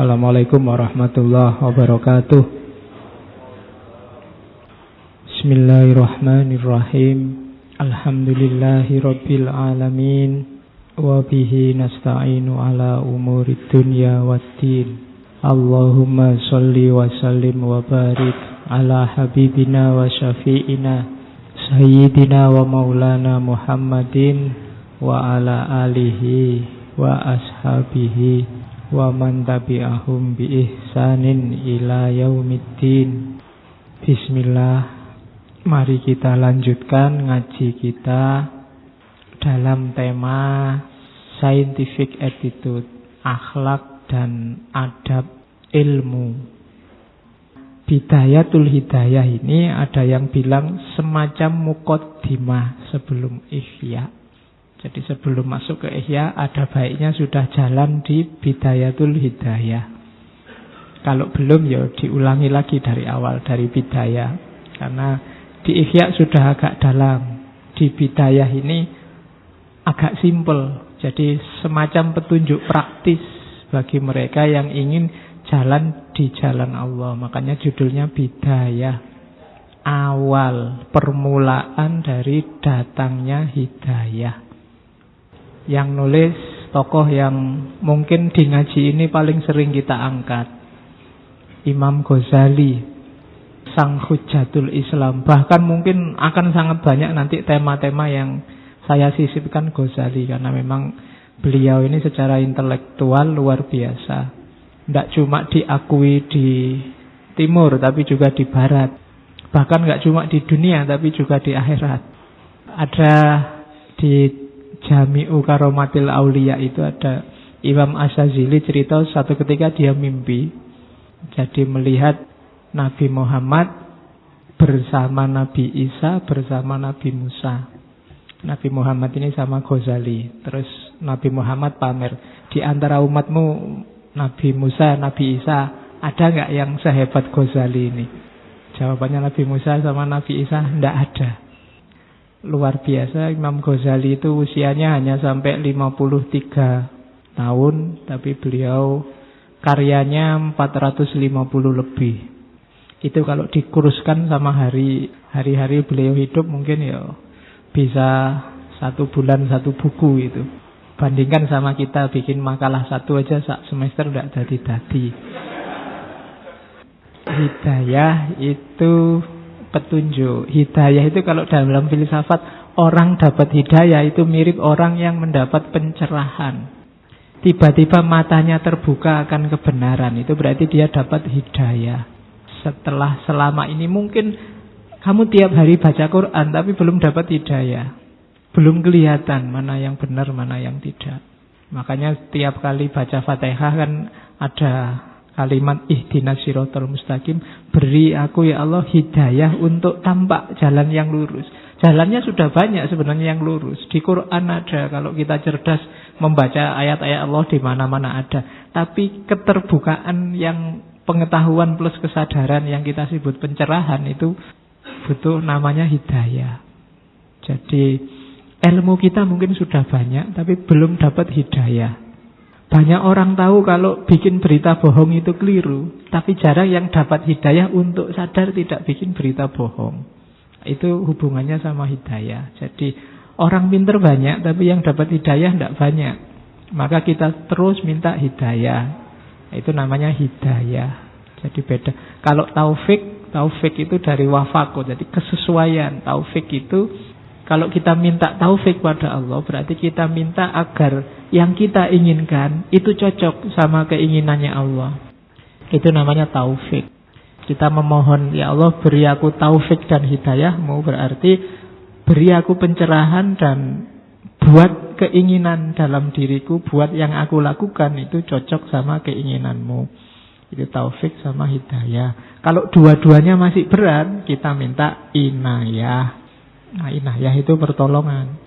Assalamualaikum warahmatullahi wabarakatuh. Bismillahirrahmanirrahim. Alhamdulillahi rabbil alamin. Wa bihi nasta'inu ala umurid dunya waddin. Allahumma sholli wa sallim wa barik ala habibina wa syafi'ina sayyidina wa maulana Muhammadin wa ala alihi wa ashabihi wa man tabi'ahum bi ihsanin ila yaumiddin. Bismillah, mari kita lanjutkan ngaji kita dalam tema scientific attitude, akhlak dan adab ilmu. Bidayatul hidayah ini ada yang bilang semacam muqaddimah sebelum ihya. Jadi sebelum masuk ke ihya ada baiknya sudah jalan di bidayatul hidayah. Kalau belum ya diulangi lagi dari awal, dari bidayah. Karena di ihya sudah agak dalam, di bidayah ini agak simpel. Jadi semacam petunjuk praktis bagi mereka yang ingin jalan di jalan Allah. Makanya judulnya bidayah, awal, permulaan dari datangnya hidayah. Yang nulis tokoh yang mungkin di ngaji ini paling sering kita angkat, Imam Ghazali, sang Hujjatul Islam. Bahkan mungkin akan sangat banyak nanti tema-tema yang saya sisipkan Ghazali, karena memang beliau ini secara intelektual luar biasa. Tidak cuma diakui di timur, tapi juga di barat. Bahkan tidak cuma di dunia, tapi juga di akhirat. Ada di Jami'u Karomatil Aulia itu ada Imam Asyazili cerita satu ketika dia mimpi. Jadi melihat Nabi Muhammad bersama Nabi Isa, bersama Nabi Musa. Nabi Muhammad ini sama Ghazali. Terus Nabi Muhammad pamer, di antara umatmu Nabi Musa, Nabi Isa, ada nggak yang sehebat Ghazali ini? Jawabannya Nabi Musa sama Nabi Isa, tidak ada. Luar biasa, Imam Ghazali itu usianya hanya sampai 53 tahun, tapi beliau karyanya 450 lebih. Itu kalau dikuruskan sama hari-hari beliau hidup mungkin ya bisa 1 bulan 1 buku itu. Bandingkan sama kita bikin makalah 1 aja sak semester tidak jadi-jadi. Hidayah itu petunjuk. Hidayah itu kalau dalam filsafat, orang dapat hidayah itu mirip orang yang mendapat pencerahan. Tiba-tiba matanya terbuka akan kebenaran, itu berarti dia dapat hidayah. Setelah selama ini mungkin kamu tiap hari baca Quran tapi belum dapat hidayah, belum kelihatan mana yang benar, mana yang tidak. Makanya tiap kali baca Fatihah kan ada kalimat ihdinas siratal mustaqim, beri aku ya Allah hidayah untuk tampak jalan yang lurus. Jalannya sudah banyak sebenarnya yang lurus. Di Quran ada, kalau kita cerdas membaca ayat-ayat Allah di mana-mana ada. Tapi keterbukaan yang pengetahuan plus kesadaran yang kita sebut pencerahan itu butuh namanya hidayah. Jadi ilmu kita mungkin sudah banyak tapi belum dapat hidayah. Banyak orang tahu kalau bikin berita bohong itu keliru, tapi jarang yang dapat hidayah untuk sadar tidak bikin berita bohong. Itu hubungannya sama hidayah. Jadi orang pintar banyak, tapi yang dapat hidayah tidak banyak. Maka kita terus minta hidayah. Itu namanya hidayah. Jadi beda. Kalau taufik itu dari wafaqo, jadi kesesuaian. Taufik itu kalau kita minta taufik pada Allah, berarti kita minta agar yang kita inginkan itu cocok sama keinginannya Allah. Itu namanya taufik. Kita memohon, ya Allah beri aku taufik dan hidayahmu, berarti beri aku pencerahan dan buat keinginan dalam diriku, buat yang aku lakukan itu cocok sama keinginanmu. Itu taufik sama hidayah. Kalau dua-duanya masih berat, kita minta inayah. Nah, inayah itu pertolongan.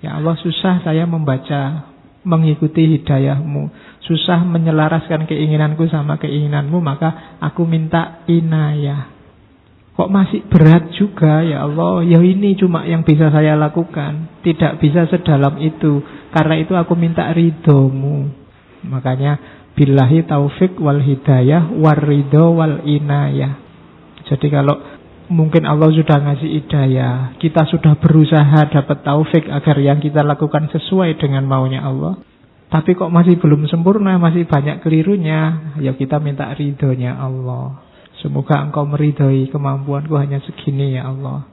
Ya Allah, susah saya membaca, mengikuti hidayahmu, susah menyelaraskan keinginanku sama keinginanmu, maka aku minta inayah. Kok masih berat juga ya Allah? Ya ini cuma yang bisa saya lakukan, tidak bisa sedalam itu. Karena itu aku minta ridhomu. Makanya billahi taufik wal hidayah warridho wal inayah. Jadi kalau mungkin Allah sudah ngasih hidayah, kita sudah berusaha dapat taufik agar yang kita lakukan sesuai dengan maunya Allah, tapi kok masih belum sempurna, masih banyak kelirunya, ya kita minta ridhonya Allah. Semoga engkau meridhoi kemampuanku hanya segini ya Allah.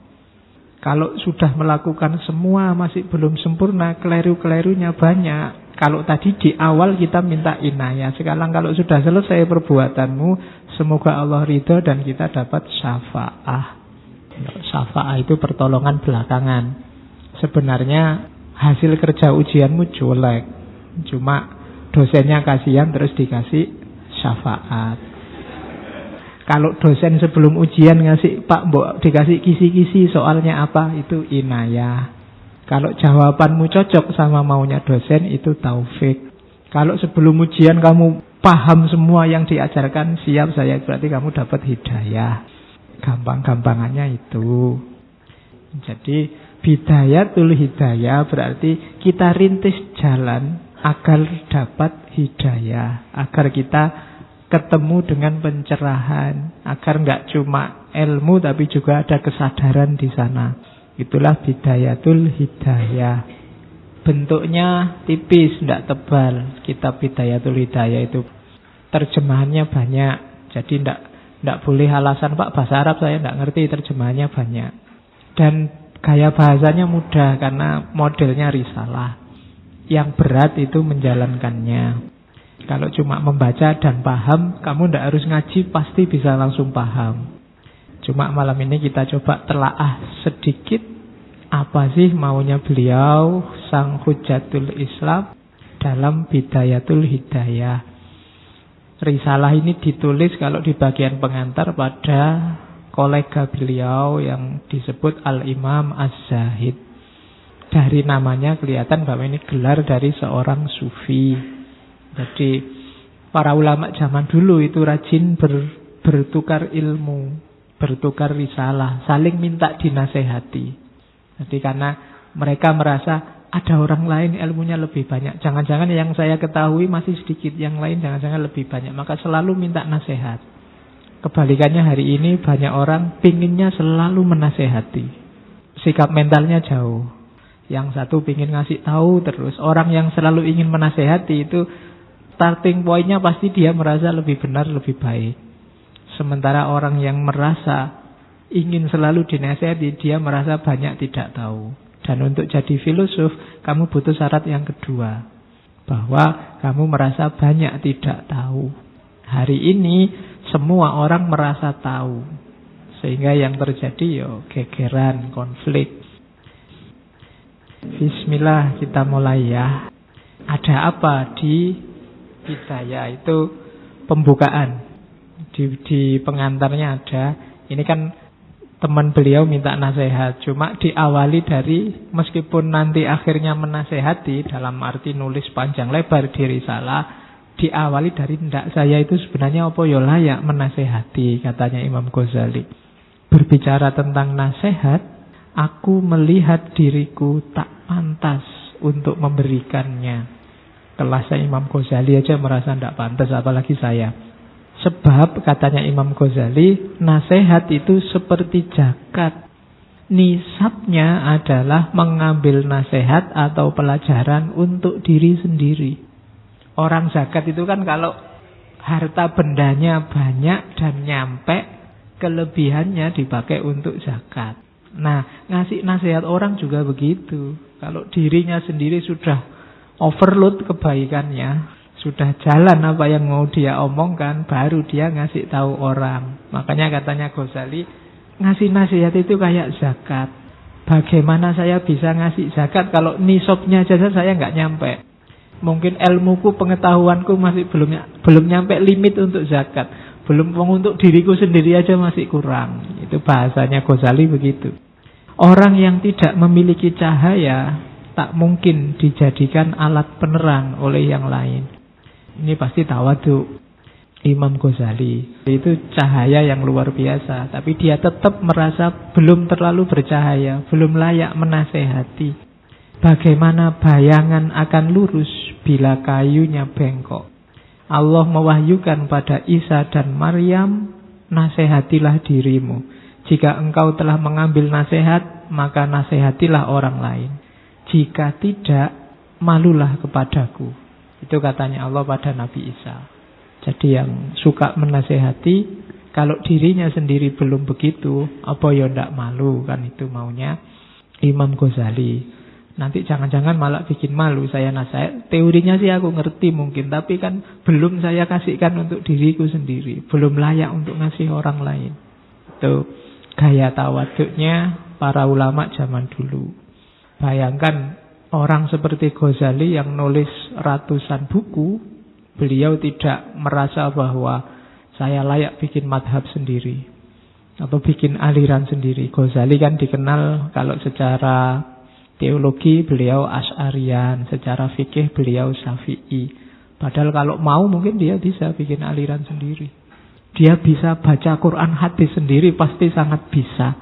Kalau sudah melakukan semua masih belum sempurna, keliru-kelirunya banyak. Kalau tadi di awal kita minta inayah, sekarang kalau sudah selesai perbuatanmu, semoga Allah ridho dan kita dapat syafa'ah. Syafa'ah itu pertolongan belakangan. Sebenarnya hasil kerja ujianmu jelek, cuma dosennya kasihan terus dikasih syafaat. Kalau dosen sebelum ujian ngasih, Pak, mbok dikasih kisi-kisi soalnya apa, itu inayah. Kalau jawabanmu cocok sama maunya dosen, itu taufik. Kalau sebelum ujian kamu paham semua yang diajarkan, siap saya, berarti kamu dapat hidayah. Gampang-gampangannya itu. Jadi bidayatul hidayah berarti kita rintis jalan agar dapat hidayah, agar kita ketemu dengan pencerahan, agar nggak cuma ilmu tapi juga ada kesadaran di sana. Itulah bidayatul hidayah. Bentuknya tipis, tidak tebal. Kitab bidayatul hidayah itu terjemahannya banyak. Jadi tidak boleh alasan, Pak, bahasa Arab saya tidak ngerti, terjemahannya banyak. Dan gaya bahasanya mudah karena modelnya risalah. Yang berat itu menjalankannya. Kalau cuma membaca dan paham, kamu tidak harus ngaji, pasti bisa langsung paham. Cuma malam ini kita coba telaah sedikit apa sih maunya beliau, Sang Hujatul Islam, dalam Bidayatul Hidayah. Risalah ini ditulis kalau di bagian pengantar pada kolega beliau yang disebut Al-Imam Az-Zahid. Dari namanya kelihatan bahwa ini gelar dari seorang sufi. Jadi para ulama zaman dulu itu rajin bertukar ilmu, bertukar risalah, saling minta dinasehati. Jadi karena mereka merasa ada orang lain ilmunya lebih banyak, jangan-jangan yang saya ketahui masih sedikit, yang lain jangan-jangan lebih banyak, maka selalu minta nasihat. Kebalikannya hari ini banyak orang pinginnya selalu menasehati, sikap mentalnya jauh. Yang satu pingin ngasih tahu terus. Orang yang selalu ingin menasehati itu starting pointnya pasti dia merasa lebih benar, lebih baik. Sementara orang yang merasa ingin selalu dinasihati, dia merasa banyak tidak tahu. Dan untuk jadi filosof, kamu butuh syarat yang kedua, bahwa kamu merasa banyak tidak tahu. Hari ini semua orang merasa tahu, sehingga yang terjadi gegeran, konflik. Bismillah, kita mulai ya. Ada apa di hidayah? Itu pembukaan. Di pengantarnya ada. Ini kan teman beliau minta nasihat, cuma diawali dari, meskipun nanti akhirnya menasehati dalam arti nulis panjang lebar di risalah, diawali dari ndak saya itu sebenarnya apa ya layak menasehati, katanya Imam Ghazali. Berbicara tentang nasihat, aku melihat diriku tak pantas untuk memberikannya. Kelasnya Imam Ghazali aja merasa ndak pantas, apalagi saya. Sebab katanya Imam Ghazali, nasihat itu seperti zakat. Nisabnya adalah mengambil nasihat atau pelajaran untuk diri sendiri. Orang zakat itu kan kalau harta bendanya banyak dan nyampe, kelebihannya dipakai untuk zakat. Nah, ngasih nasihat orang juga begitu. Kalau dirinya sendiri sudah overload kebaikannya, sudah jalan apa yang mau dia omongkan, baru dia ngasih tahu orang. Makanya katanya Ghazali, ngasih nasihat itu kayak zakat. Bagaimana saya bisa ngasih zakat kalau nisabnya saja saya nggak nyampe? Mungkin ilmuku, pengetahuanku masih belum nyampe limit untuk zakat. Belum untuk diriku sendiri aja masih kurang. Itu bahasanya Ghazali begitu. Orang yang tidak memiliki cahaya tak mungkin dijadikan alat penerang oleh yang lain. Ini pasti tawadhu Imam Ghazali. Itu cahaya yang luar biasa, tapi dia tetap merasa belum terlalu bercahaya, belum layak menasehati. Bagaimana bayangan akan lurus bila kayunya bengkok? Allah mewahyukan pada Isa dan Maryam, nasihatilah dirimu. Jika engkau telah mengambil nasihat, maka nasihatilah orang lain. Jika tidak, malulah kepadaku. Itu katanya Allah pada Nabi Isa. Jadi yang suka menasihati, kalau dirinya sendiri belum begitu, apa ya ndak malu, kan itu maunya Imam Ghazali. Nanti jangan-jangan malah bikin malu saya nasihat. Teorinya sih aku ngerti mungkin, tapi kan belum saya kasihkan untuk diriku sendiri. Belum layak untuk ngasih orang lain. Itu gaya tawaduknya para ulama zaman dulu. Bayangkan orang seperti Ghazali yang nulis ratusan buku, beliau tidak merasa bahwa saya layak bikin madhab sendiri atau bikin aliran sendiri. Ghazali kan dikenal kalau secara teologi beliau Asy'arian, secara fikih beliau Syafi'i. Padahal kalau mau mungkin dia bisa bikin aliran sendiri. Dia bisa baca Quran hadis sendiri, pasti sangat bisa.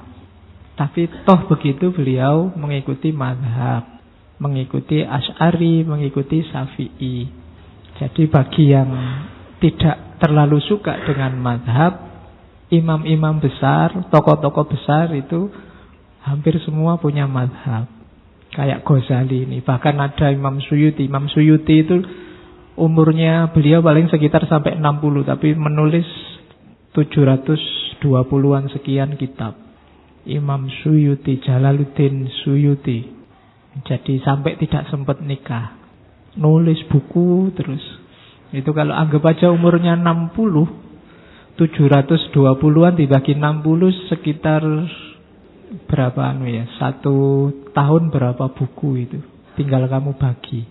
Tapi toh begitu beliau mengikuti madhab, mengikuti Asy'ari, mengikuti Syafi'i. Jadi bagi yang tidak terlalu suka dengan madhab, imam-imam besar, tokoh-tokoh besar itu hampir semua punya madhab. Kayak Ghazali ini. Bahkan ada Imam Suyuti. Imam Suyuti itu umurnya beliau paling sekitar sampai 60, tapi menulis 720-an sekian kitab. Imam Suyuti, Jalaluddin Suyuti. Jadi sampai tidak sempat nikah, nulis buku terus. Itu kalau anggap aja umurnya 60, 720-an dibagi 60 sekitar berapa ya? 1 tahun berapa buku itu? Tinggal kamu bagi.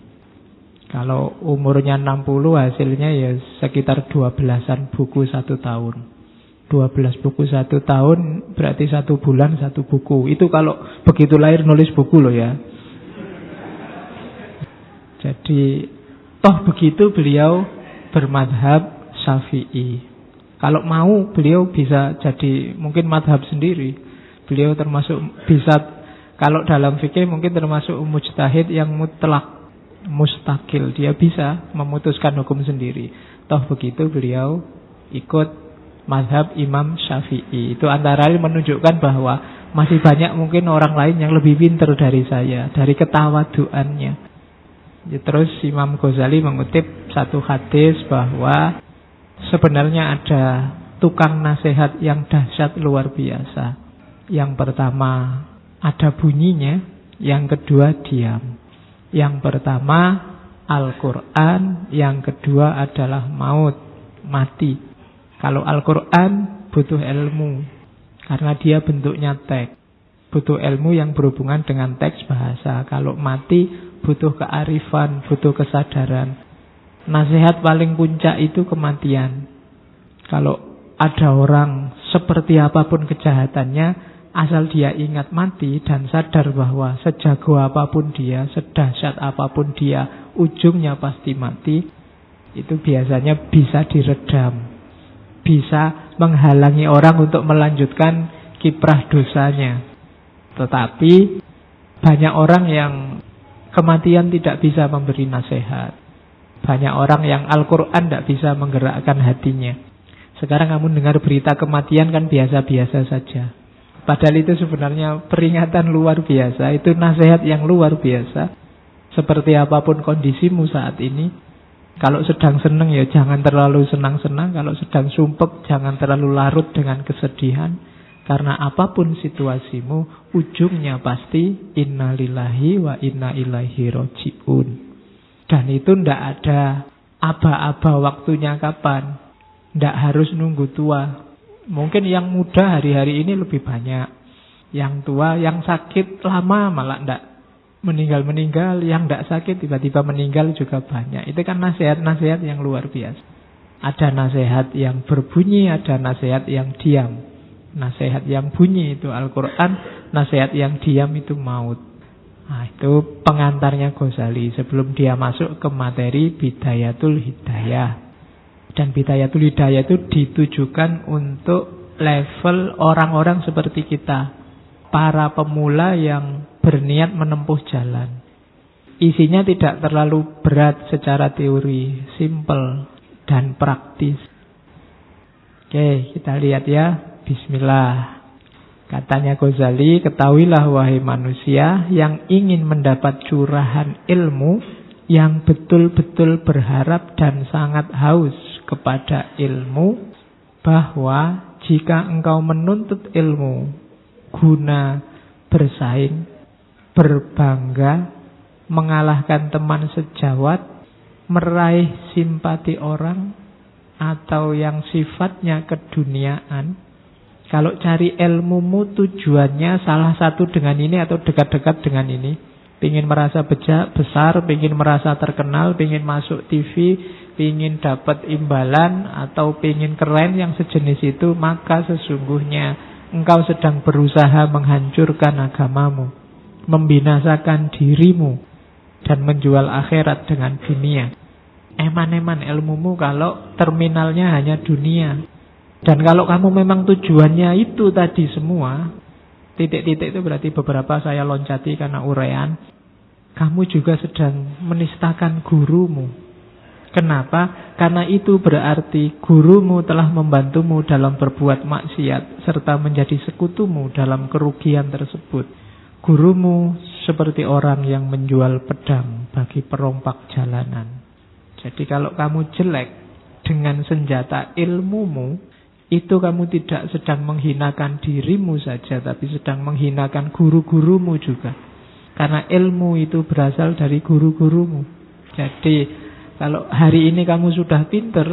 Kalau umurnya 60 hasilnya ya sekitar 12-an buku 1 tahun. 12 buku 1 tahun berarti 1 bulan 1 buku. Itu kalau begitu lahir nulis buku loh ya. Jadi toh begitu beliau bermadhab Syafi'i. Kalau mau beliau bisa jadi mungkin madhab sendiri. Beliau termasuk bisa, kalau dalam fikih mungkin termasuk mujtahid yang mutlak, mustakil. Dia bisa memutuskan hukum sendiri. Toh begitu beliau ikut mazhab Imam Syafi'i. Itu antara lain menunjukkan bahwa masih banyak mungkin orang lain yang lebih pintar dari saya, dari ketawaduannya. Ya, terus Imam Ghazali mengutip satu hadis bahwa sebenarnya ada tukang nasihat yang dahsyat luar biasa. Yang pertama ada bunyinya, yang kedua diam. Yang pertama Al-Quran, yang kedua adalah maut, mati. Kalau Al-Quran butuh ilmu, karena dia bentuknya teks. Butuh ilmu yang berhubungan dengan teks bahasa. Kalau mati butuh kearifan, butuh kesadaran. Nasihat paling puncak itu kematian. Kalau ada orang seperti apapun kejahatannya, asal dia ingat mati dan sadar bahwa sejago apapun dia, sedahsyat apapun dia, ujungnya pasti mati, itu biasanya bisa diredam, bisa menghalangi orang untuk melanjutkan kiprah dosanya. Tetapi banyak orang yang kematian tidak bisa memberi nasihat. Banyak orang yang Al-Quran tidak bisa menggerakkan hatinya. Sekarang kamu dengar berita kematian kan biasa-biasa saja. Padahal itu sebenarnya peringatan luar biasa. Itu nasihat yang luar biasa. Seperti apapun kondisimu saat ini, kalau sedang senang ya jangan terlalu senang-senang. Kalau sedang sumpek jangan terlalu larut dengan kesedihan. Karena apapun situasimu, ujungnya pasti innalillahi wa inna ilaihi roji'un. Dan itu tidak ada aba-aba waktunya kapan. Tidak harus nunggu tua. Mungkin yang muda hari-hari ini lebih banyak. Yang tua, yang sakit lama malah tidak meninggal-meninggal. Yang tidak sakit tiba-tiba meninggal juga banyak. Itu kan nasihat-nasihat yang luar biasa. Ada nasihat yang berbunyi, ada nasihat yang diam. Nasihat yang bunyi itu Al-Quran, nasihat yang diam itu maut. Nah, itu pengantarnya Ghazali sebelum dia masuk ke materi Bidayatul Hidayah. Dan Bidayatul Hidayah itu ditujukan untuk level orang-orang seperti kita, para pemula yang berniat menempuh jalan. Isinya tidak terlalu berat secara teori, simple. dan praktis. Oke, kita lihat ya. Bismillah. Katanya Ghazali, ketahuilah wahai manusia yang ingin mendapat curahan ilmu, yang betul-betul berharap dan sangat haus kepada ilmu, bahwa jika engkau menuntut ilmu guna bersaing, berbangga, mengalahkan teman sejawat, meraih simpati orang, atau yang sifatnya keduniaan, kalau cari ilmumu tujuannya salah satu dengan ini atau dekat-dekat dengan ini, pingin merasa besar, pingin merasa terkenal, pingin masuk TV, pingin dapat imbalan, atau pingin keren yang sejenis itu, maka sesungguhnya engkau sedang berusaha menghancurkan agamamu, membinasakan dirimu, dan menjual akhirat dengan dunia. Eman-eman ilmumu kalau terminalnya hanya dunia. Dan kalau kamu memang tujuannya itu tadi semua, titik-titik itu berarti beberapa saya loncati karena uraian, kamu juga sedang menistakan gurumu. Kenapa? Karena itu berarti gurumu telah membantumu dalam berbuat maksiat, serta menjadi sekutumu dalam kerugian tersebut. Gurumu seperti orang yang menjual pedang bagi perompak jalanan. Jadi kalau kamu jelek dengan senjata ilmumu, itu kamu tidak sedang menghinakan dirimu saja, tapi sedang menghinakan guru-gurumu juga. Karena ilmu itu berasal dari guru-gurumu. Jadi kalau hari ini kamu sudah pinter,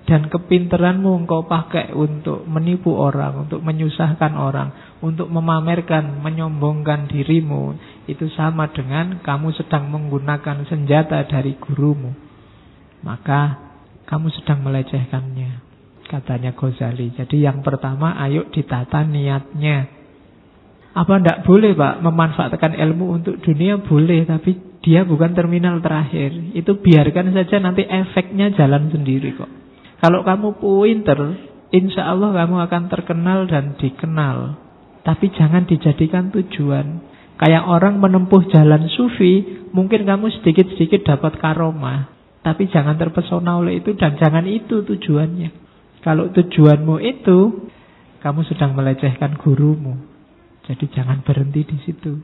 dan kepinteranmu engkau pakai untuk menipu orang, untuk menyusahkan orang, untuk memamerkan, menyombongkan dirimu, itu sama dengan kamu sedang menggunakan senjata dari gurumu. Maka kamu sedang melecehkannya, katanya Ghazali. Jadi yang pertama, ayo ditata niatnya. Apa tidak boleh Pak memanfaatkan ilmu untuk dunia? Boleh, tapi dia bukan terminal terakhir. Itu biarkan saja, nanti efeknya jalan sendiri kok. Kalau kamu pinter, insya Allah kamu akan terkenal dan dikenal. Tapi jangan dijadikan tujuan. Kayak orang menempuh jalan sufi, mungkin kamu sedikit-sedikit dapat karomah, tapi jangan terpesona oleh itu, dan jangan itu tujuannya. Kalau tujuanmu itu, kamu sedang melecehkan gurumu. Jadi jangan berhenti di situ.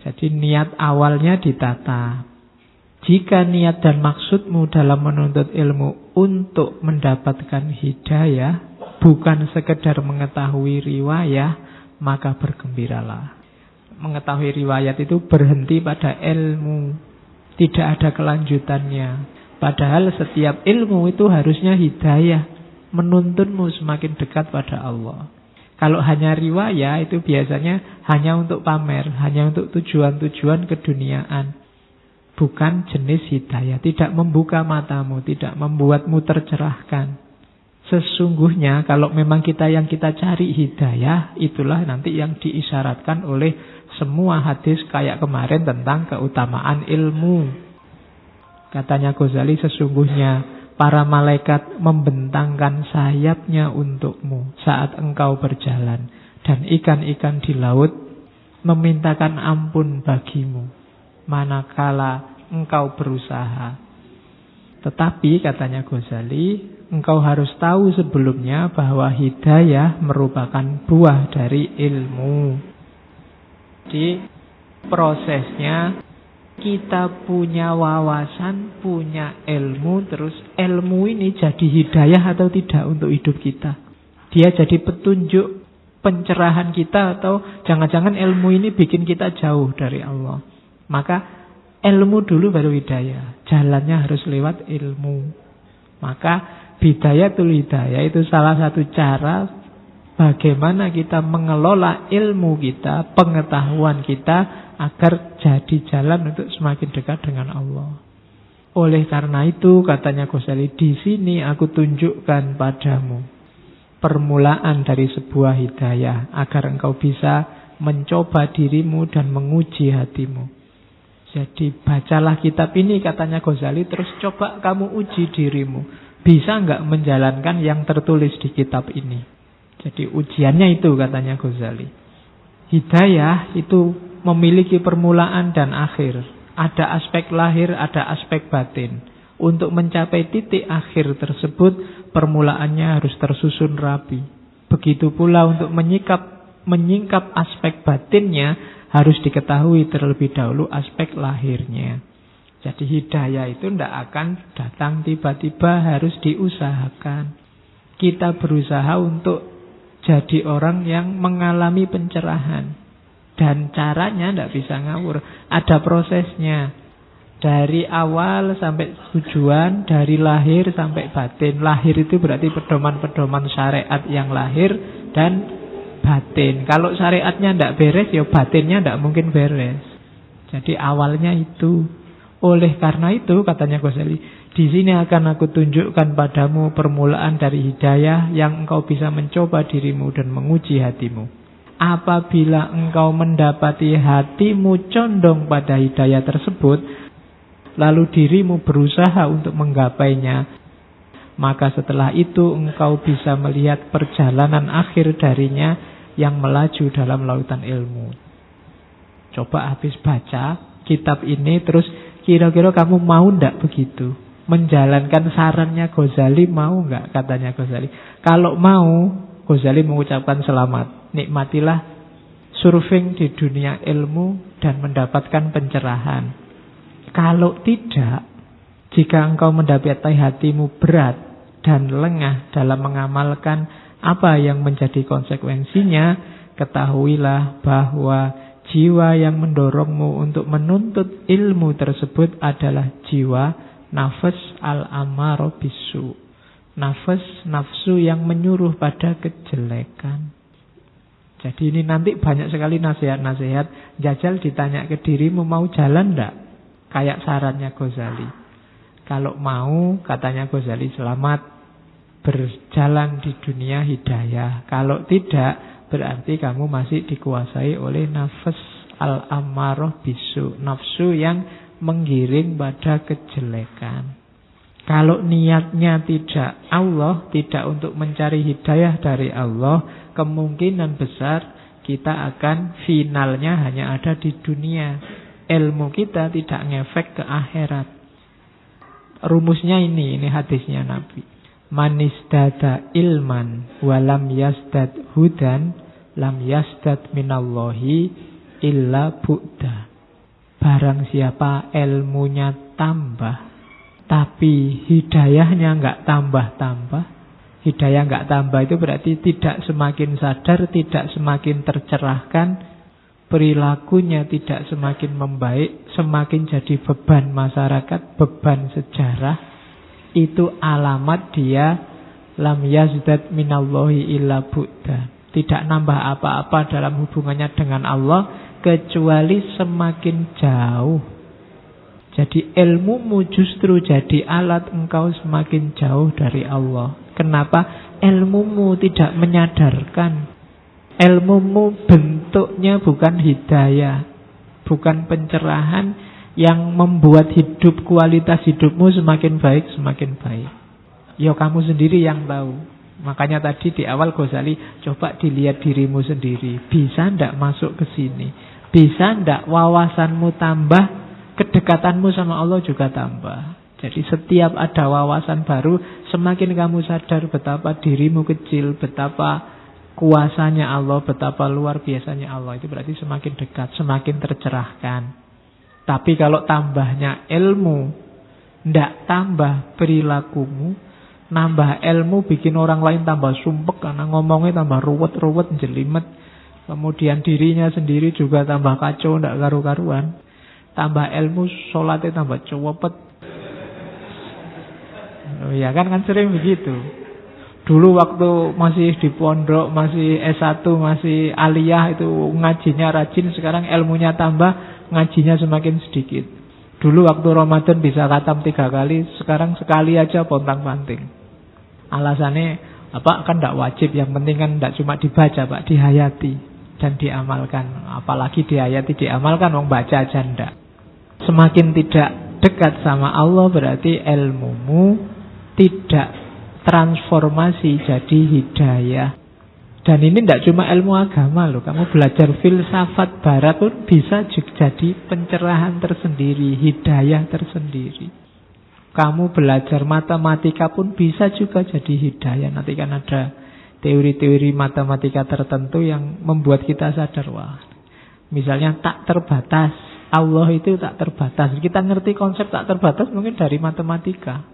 Jadi niat awalnya ditata. Jika niat dan maksudmu dalam menuntut ilmu untuk mendapatkan hidayah, bukan sekedar mengetahui riwayah, maka bergembiralah. Mengetahui riwayat itu berhenti pada ilmu, tidak ada kelanjutannya. Padahal setiap ilmu itu harusnya hidayah, menuntunmu semakin dekat pada Allah. Kalau hanya riwayah itu biasanya hanya untuk pamer, hanya untuk tujuan-tujuan keduniaan. Bukan jenis hidayah, tidak membuka matamu, tidak membuatmu tercerahkan. Sesungguhnya kalau memang yang kita cari hidayah, itulah nanti yang diisyaratkan oleh semua hadis kayak kemarin tentang keutamaan ilmu. Katanya Ghazali, sesungguhnya para malaikat membentangkan sayapnya untukmu saat engkau berjalan, dan ikan-ikan di laut memintakan ampun bagimu manakala engkau berusaha. Tetapi katanya Ghazali, engkau harus tahu sebelumnya bahwa hidayah merupakan buah dari ilmu. Jadi prosesnya kita punya wawasan, punya ilmu, terus ilmu ini jadi hidayah atau tidak untuk hidup kita. Dia jadi petunjuk pencerahan kita, atau jangan-jangan ilmu ini bikin kita jauh dari Allah. Maka ilmu dulu baru hidayah. Jalannya harus lewat ilmu. Maka bidayatul hidayah itu salah satu cara bagaimana kita mengelola ilmu kita, pengetahuan kita, agar jadi jalan untuk semakin dekat dengan Allah. Oleh karena itu, katanya Ghazali, di sini aku tunjukkan padamu permulaan dari sebuah hidayah, agar engkau bisa mencoba dirimu dan menguji hatimu. Jadi bacalah kitab ini, katanya Ghazali, terus coba kamu uji dirimu. Bisa enggak menjalankan yang tertulis di kitab ini? Jadi ujiannya itu, katanya Ghazali. Hidayah itu memiliki permulaan dan akhir. Ada aspek lahir, ada aspek batin. Untuk mencapai titik akhir tersebut, permulaannya harus tersusun rapi. Begitu pula untuk menyingkap aspek batinnya, harus diketahui terlebih dahulu aspek lahirnya. Jadi hidayah itu tidak akan datang tiba-tiba, harus diusahakan. Kita berusaha untuk jadi orang yang mengalami pencerahan. Dan caranya tidak bisa ngawur. Ada prosesnya. Dari awal sampai tujuan, dari lahir sampai batin. Lahir itu berarti pedoman-pedoman syariat yang lahir dan batin. Kalau syariatnya tidak beres, ya batinnya tidak mungkin beres. Jadi awalnya itu. Oleh karena itu, katanya Ghazali, di sini akan aku tunjukkan padamu permulaan dari hidayah yang engkau bisa mencoba dirimu dan menguji hatimu. Apabila engkau mendapati hatimu condong pada hidayah tersebut, lalu dirimu berusaha untuk menggapainya, maka setelah itu engkau bisa melihat perjalanan akhir darinya yang melaju dalam lautan ilmu. Coba habis baca kitab ini, terus kira-kira kamu mau ndak begitu? Menjalankan sarannya Ghazali, mau nggak? Katanya Ghazali. Kalau mau, Ghazali mengucapkan selamat. Nikmatilah surfing di dunia ilmu dan mendapatkan pencerahan. Kalau tidak, jika engkau mendapati hatimu berat dan lengah dalam mengamalkan apa yang menjadi konsekuensinya, ketahuilah bahwa jiwa yang mendorongmu untuk menuntut ilmu tersebut adalah jiwa nafas al-amaro bisu. Nafsu yang menyuruh pada kejelekan. Jadi ini nanti banyak sekali nasihat-nasihat. Jajal ditanya ke dirimu, mau jalan enggak? Kayak sarannya Ghazali. Kalau mau, katanya Ghazali, selamat berjalan di dunia hidayah. Kalau tidak, berarti kamu masih dikuasai oleh nafas al-ammaroh bisu. Nafsu yang menggiring pada kejelekan. Kalau niatnya tidak Allah, tidak untuk mencari hidayah dari Allah, kemungkinan besar kita akan finalnya hanya ada di dunia. Ilmu kita tidak ngefek ke akhirat. Rumusnya ini hadisnya Nabi. Man istada ilman walam yasdad hudan lam yasdad minallahi illa bu'da. Barang siapa ilmunya tambah tapi hidayahnya enggak tambah-tambah. Hidayah enggak tambah itu berarti tidak semakin sadar, tidak semakin tercerahkan, perilakunya tidak semakin membaik, semakin jadi beban masyarakat, beban sejarah. Itu alamat dia lam yazdad minallahi illa bu'da. Tidak nambah apa-apa dalam hubungannya dengan Allah kecuali semakin jauh. Jadi ilmumu justru jadi alat engkau semakin jauh dari Allah. Kenapa? Ilmumu tidak menyadarkan. Ilmumu bentuknya bukan hidayah, bukan pencerahan yang membuat kualitas hidupmu semakin baik, semakin baik. Ya kamu sendiri yang tahu. Makanya tadi di awal Ghazali, coba dilihat dirimu sendiri. Bisa ndak masuk ke sini? Bisa ndak wawasanmu tambah? Kedekatanmu sama Allah juga tambah. Jadi setiap ada wawasan baru, semakin kamu sadar betapa dirimu kecil, betapa kuasanya Allah, betapa luar biasanya Allah. Itu berarti semakin dekat, semakin tercerahkan. Tapi kalau tambahnya ilmu, ndak tambah perilakumu, nambah ilmu bikin orang lain tambah sumpek karena ngomongnya tambah ruwet-ruwet, jelimet. Kemudian dirinya sendiri juga tambah kacau, ndak karu-karuan. Tambah ilmu, sholatnya tambah cowopet. Ya kan sering begitu. Dulu waktu masih di pondok, masih S1, masih aliyah itu ngajinya rajin. Sekarang ilmunya tambah, ngajinya semakin sedikit. Dulu waktu Ramadan bisa khatam 3 kali, sekarang sekali aja pontang-panting. Alasannya apa? Kan tidak wajib, yang penting kan tidak cuma dibaca Pak, dihayati dan diamalkan. Apalagi dihayati, diamalkan, wong baca aja ndak. Semakin tidak dekat sama Allah berarti ilmumu tidak transformasi jadi hidayah. Dan ini tidak cuma ilmu agama loh. Kamu belajar filsafat barat pun bisa jadi pencerahan tersendiri, hidayah tersendiri. Kamu belajar matematika pun bisa juga jadi hidayah. Nanti kan ada teori-teori matematika tertentu yang membuat kita sadar, wah, misalnya tak terbatas. Allah itu tak terbatas. Kita ngerti konsep tak terbatas mungkin dari matematika.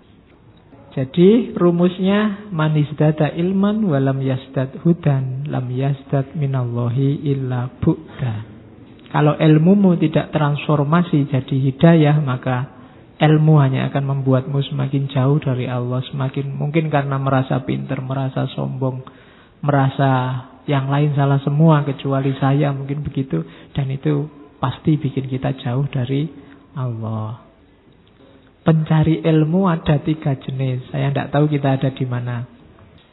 Jadi rumusnya man izdada ilman walam yazdad hudan lam yazdad minallahi illa bu'da. Kalau ilmumu tidak transformasi jadi hidayah, maka ilmu hanya akan membuatmu semakin jauh dari Allah. Semakin mungkin karena merasa pintar, merasa sombong, merasa yang lain salah semua kecuali saya, mungkin begitu. Dan itu pasti bikin kita jauh dari Allah. Pencari ilmu ada 3 jenis. Saya tidak tahu kita ada di mana.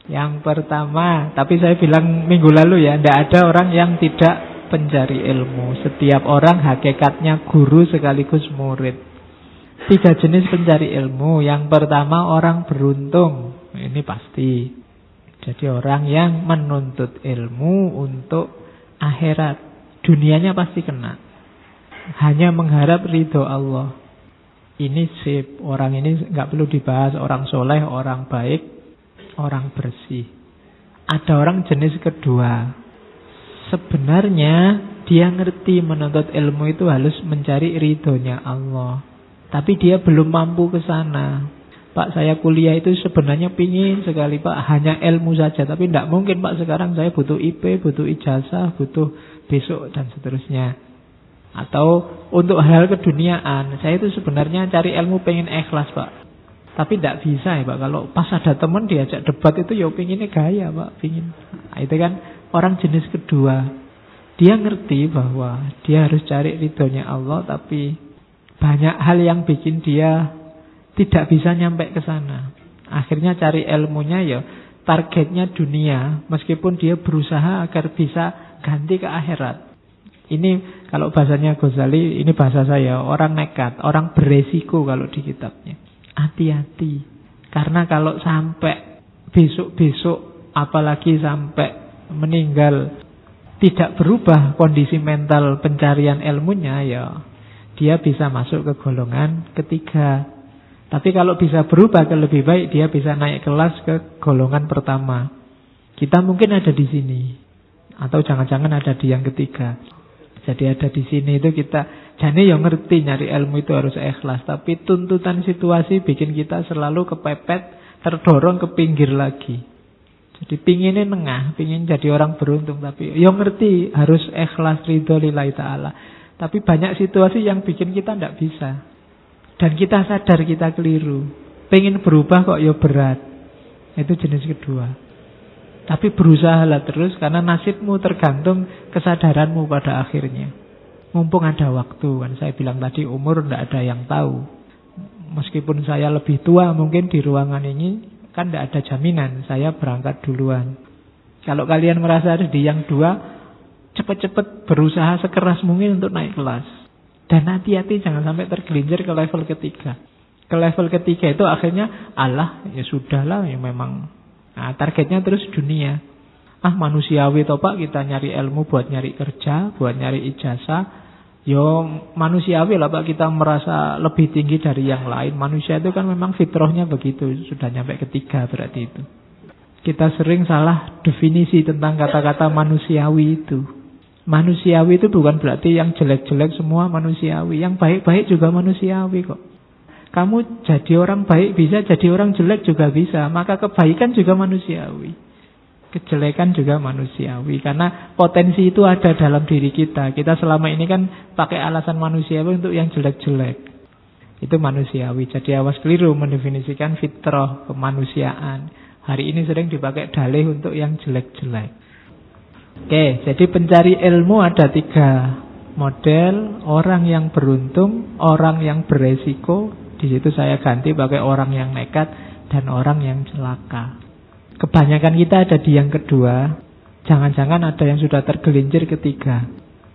Yang pertama, tapi saya bilang minggu lalu ya, tidak ada orang yang tidak pencari ilmu. Setiap orang hakikatnya guru sekaligus murid. 3 jenis pencari ilmu. Yang pertama orang beruntung. Ini pasti. Jadi orang yang menuntut ilmu untuk akhirat. Dunianya pasti kena. Hanya mengharap ridho Allah. Ini sip. Orang ini nggak perlu dibahas. Orang soleh, orang baik, orang bersih. Ada orang jenis kedua. Sebenarnya dia ngerti menuntut ilmu itu harus mencari ridhonya Allah. Tapi dia belum mampu ke sana. Pak, saya kuliah itu sebenarnya pingin sekali, Pak, hanya ilmu saja. Tapi tidak mungkin, Pak, sekarang saya butuh IP, butuh ijazah, butuh besok, dan seterusnya. Atau untuk hal keduniaan, saya itu sebenarnya cari ilmu pengen ikhlas, Pak. Tapi tidak bisa ya, Pak. Kalau pas ada teman diajak debat itu ya pengennya gaya, Pak. Pengen. Nah, itu kan orang jenis kedua. Dia ngerti bahwa dia harus cari ridhonya Allah, tapi banyak hal yang bikin dia tidak bisa nyampe ke sana. Akhirnya cari ilmunya ya targetnya dunia, meskipun dia berusaha agar bisa ganti ke akhirat. Ini kalau bahasanya Ghazali, ini bahasa saya, orang nekat, orang beresiko kalau di kitabnya. Hati-hati. Karena kalau sampai besok-besok, apalagi sampai meninggal, tidak berubah kondisi mental pencarian ilmunya, ya dia bisa masuk ke golongan ketiga. Tapi kalau bisa berubah ke lebih baik, dia bisa naik kelas ke golongan pertama. Kita mungkin ada di sini, atau jangan-jangan ada di yang ketiga. Jadi ada di sini itu kita, jadi yang ngerti nyari ilmu itu harus ikhlas. Tapi tuntutan situasi bikin kita selalu kepepet, terdorong ke pinggir lagi. Jadi pinginnya nengah, pingin jadi orang beruntung. Tapi yang ngerti harus ikhlas ridho lillahi ta'ala. Tapi banyak situasi yang bikin kita tidak bisa. Dan kita sadar kita keliru. Pengen berubah kok ya berat. Itu jenis kedua. Tapi berusahalah terus, karena nasibmu tergantung kesadaranmu pada akhirnya. Mumpung ada waktu. Kan saya bilang tadi umur tidak ada yang tahu. Meskipun saya lebih tua mungkin di ruangan ini, kan tidak ada jaminan saya berangkat duluan. Kalau kalian merasa ada di yang dua, cepat-cepat berusaha sekeras mungkin untuk naik kelas. Dan hati-hati jangan sampai tergelincir ke level ketiga. Ke level ketiga itu akhirnya Allah, ya sudahlah, ya memang. Nah, targetnya terus dunia. Manusiawi toh Pak, kita nyari ilmu buat nyari kerja, buat nyari ijazah. Yo manusiawi lah Pak, kita merasa lebih tinggi dari yang lain. Manusia itu kan memang fitrahnya begitu. Sudah nyampe ketiga berarti itu. Kita sering salah definisi tentang kata-kata manusiawi itu. Manusiawi itu bukan berarti yang jelek-jelek semua manusiawi. Yang baik-baik juga manusiawi kok. Kamu jadi orang baik bisa, jadi orang jelek juga bisa. Maka kebaikan juga manusiawi. Kejelekan juga manusiawi. Karena potensi itu ada dalam diri kita. Kita selama ini kan pakai alasan manusiawi untuk yang jelek-jelek. Itu manusiawi. Jadi awas keliru mendefinisikan fitrah, kemanusiaan. Hari ini sering dipakai dalih untuk yang jelek-jelek. Oke, jadi pencari ilmu ada 3 model. Orang yang beruntung, orang yang beresiko. Di situ saya ganti pakai orang yang nekat dan orang yang celaka. Kebanyakan kita ada di yang kedua. Jangan-jangan ada yang sudah tergelincir ketiga.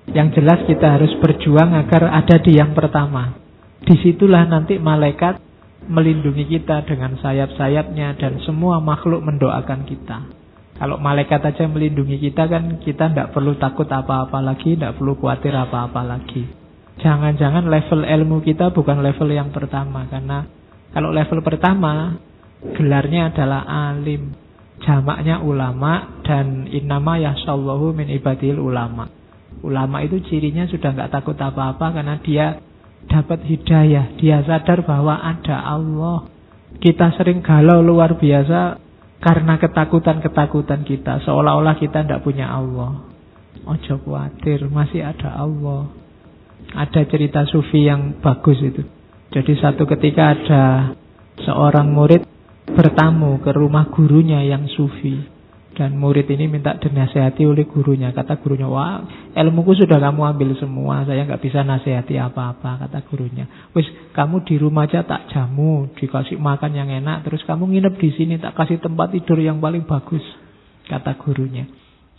Yang jelas kita harus berjuang agar ada di yang pertama. Disitulah nanti malaikat melindungi kita dengan sayap-sayapnya dan semua makhluk mendoakan kita. Kalau malaikat aja melindungi kita kan kita tidak perlu takut apa-apa lagi, tidak perlu khawatir apa-apa lagi. Jangan-jangan level ilmu kita bukan level yang pertama, karena Kalau level pertama, gelarnya adalah alim, jamaknya ulama, dan innama yahsyallahu min ibadil ulama. Ulama itu cirinya sudah nggak takut apa-apa karena dia dapat hidayah, dia sadar bahwa ada Allah. Kita sering galau luar biasa karena ketakutan-ketakutan kita, seolah-olah kita tidak punya Allah. Ojo khawatir, masih ada Allah. Ada cerita sufi yang bagus itu. Jadi satu ketika ada seorang murid bertamu ke rumah gurunya yang sufi. Dan murid ini minta dinasehati oleh gurunya. Kata gurunya, wah ilmuku sudah kamu ambil semua, saya nggak bisa nasehati apa-apa. Kata gurunya, wis kamu di rumah aja tak jamu, dikasih makan yang enak, terus kamu nginep di sini, tak kasih tempat tidur yang paling bagus. Kata gurunya.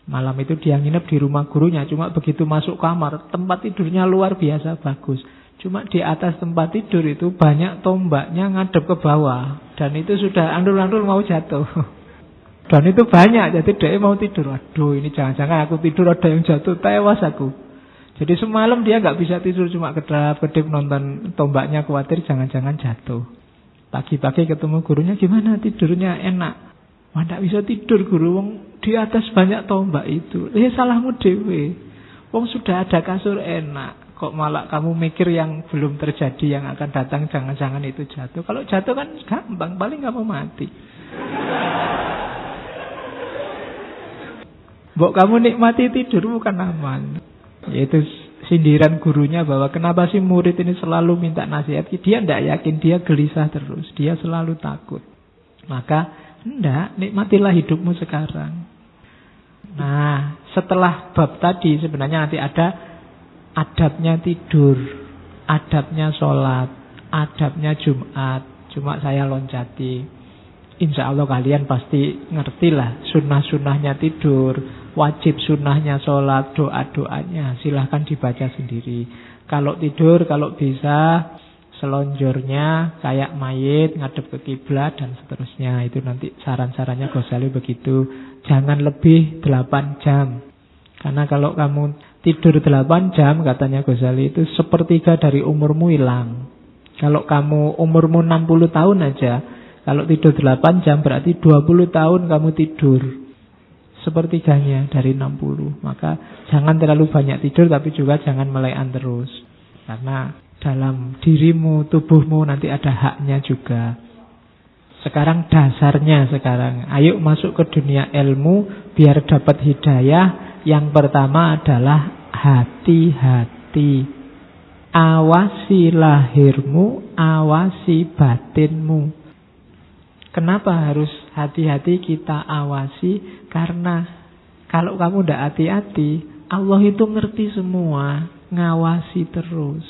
Malam itu dia nginep di rumah gurunya. Cuma begitu masuk kamar, tempat tidurnya luar biasa bagus. Cuma di atas tempat tidur itu banyak tombaknya ngadep ke bawah. Dan itu sudah andul-andul mau jatuh. Dan itu banyak, jadi dia mau tidur. Aduh, ini jangan-jangan aku tidur ada yang jatuh, tewas aku. Jadi semalam dia nggak bisa tidur, cuma kedap-kedip nonton tombaknya, khawatir jangan-jangan jatuh. Pagi-pagi ketemu gurunya, gimana tidurnya enak? Wah, nggak bisa tidur guru, wong di atas banyak tombak itu. Salahmu dewe. Wong sudah ada kasur enak, kok malah kamu mikir yang belum terjadi, yang akan datang, jangan-jangan itu jatuh. Kalau jatuh kan gampang, paling kamu mati. Mbok kamu nikmati tidur bukan aman. Yaitu sindiran gurunya bahwa kenapa sih murid ini selalu minta nasihat. Dia tidak yakin, dia gelisah terus, dia selalu takut. Maka hendak nikmatilah hidupmu sekarang. Nah, setelah bab tadi sebenarnya nanti ada adabnya tidur, adabnya sholat, adabnya Jumat. Cuma saya loncati. Insya Allah kalian pasti ngertilah sunnah-sunnahnya tidur, wajib sunnahnya sholat, doa-doanya. Silahkan dibaca sendiri. Kalau tidur, kalau bisa selonjornya kayak mayit, ngadep ke kiblat dan seterusnya. Itu nanti saran-sarannya Ghazali begitu. Jangan lebih 8 jam. Karena kalau kamu tidur 8 jam, katanya Ghazali, itu sepertiga dari umurmu hilang. Kalau kamu umurmu 60 tahun aja, kalau tidur 8 jam berarti 20 tahun kamu tidur. Sepertiganya dari 60. Maka jangan terlalu banyak tidur, tapi juga jangan melekan terus. Karena dalam dirimu, tubuhmu nanti ada haknya juga. Sekarang dasarnya sekarang. Ayo masuk ke dunia ilmu biar dapat hidayah. Yang pertama adalah hati-hati. Awasi lahirmu, awasi batinmu. Kenapa harus hati-hati kita awasi? Karena kalau kamu tidak hati-hati, Allah itu ngerti semua, ngawasi terus.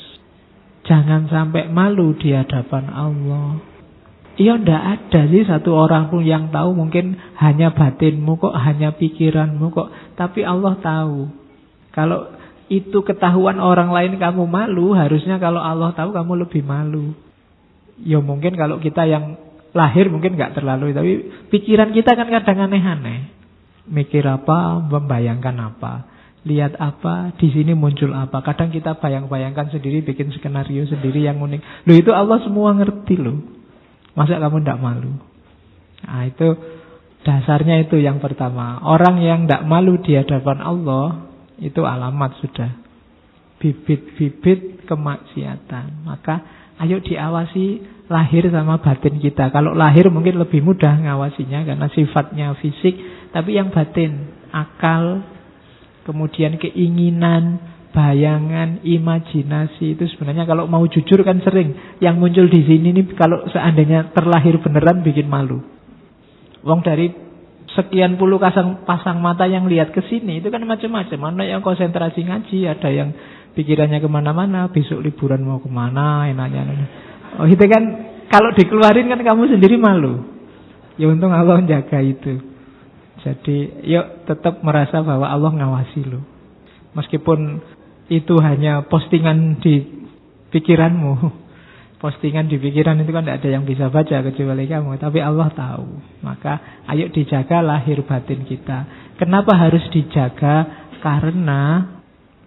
Jangan sampai malu di hadapan Allah. Iya, tidak ada sih satu orang pun yang tahu. Mungkin hanya batinmu kok, hanya pikiranmu kok. Tapi Allah tahu. Kalau itu ketahuan orang lain kamu malu, harusnya kalau Allah tahu kamu lebih malu. Ya mungkin kalau kita yang lahir mungkin nggak terlalu, tapi pikiran kita kan kadang aneh-aneh. Mikir apa, membayangkan apa, lihat apa, di sini muncul apa. Kadang kita bayang-bayangkan sendiri, bikin skenario sendiri yang unik. Loh, itu Allah semua ngerti loh. Masa kamu tidak malu? Nah, itu dasarnya itu yang pertama. Orang yang tidak malu di hadapan Allah, itu alamat sudah bibit-bibit kemaksiatan. Maka ayo diawasi lahir sama batin kita. Kalau lahir mungkin lebih mudah ngawasinya karena sifatnya fisik. Tapi yang batin, akal, kemudian keinginan, bayangan, imajinasi, itu sebenarnya kalau mau jujur kan sering yang muncul di sini nih, kalau seandainya terlahir beneran bikin malu. Wong dari sekian puluh pasang mata yang lihat ke sini itu kan macam-macam. Ada yang konsentrasi ngaji, ada yang pikirannya kemana-mana, besok liburan mau kemana, enaknya. Oh itu kan kalau dikeluarin kan kamu sendiri malu. Ya untung Allah jaga itu. Jadi yuk tetap merasa bahwa Allah ngawasi lo. Meskipun itu hanya postingan di pikiranmu. Postingan di pikiran itu kan tidak ada yang bisa baca kecuali kamu. Tapi Allah tahu. Maka ayo dijaga lahir batin kita. Kenapa harus dijaga? Karena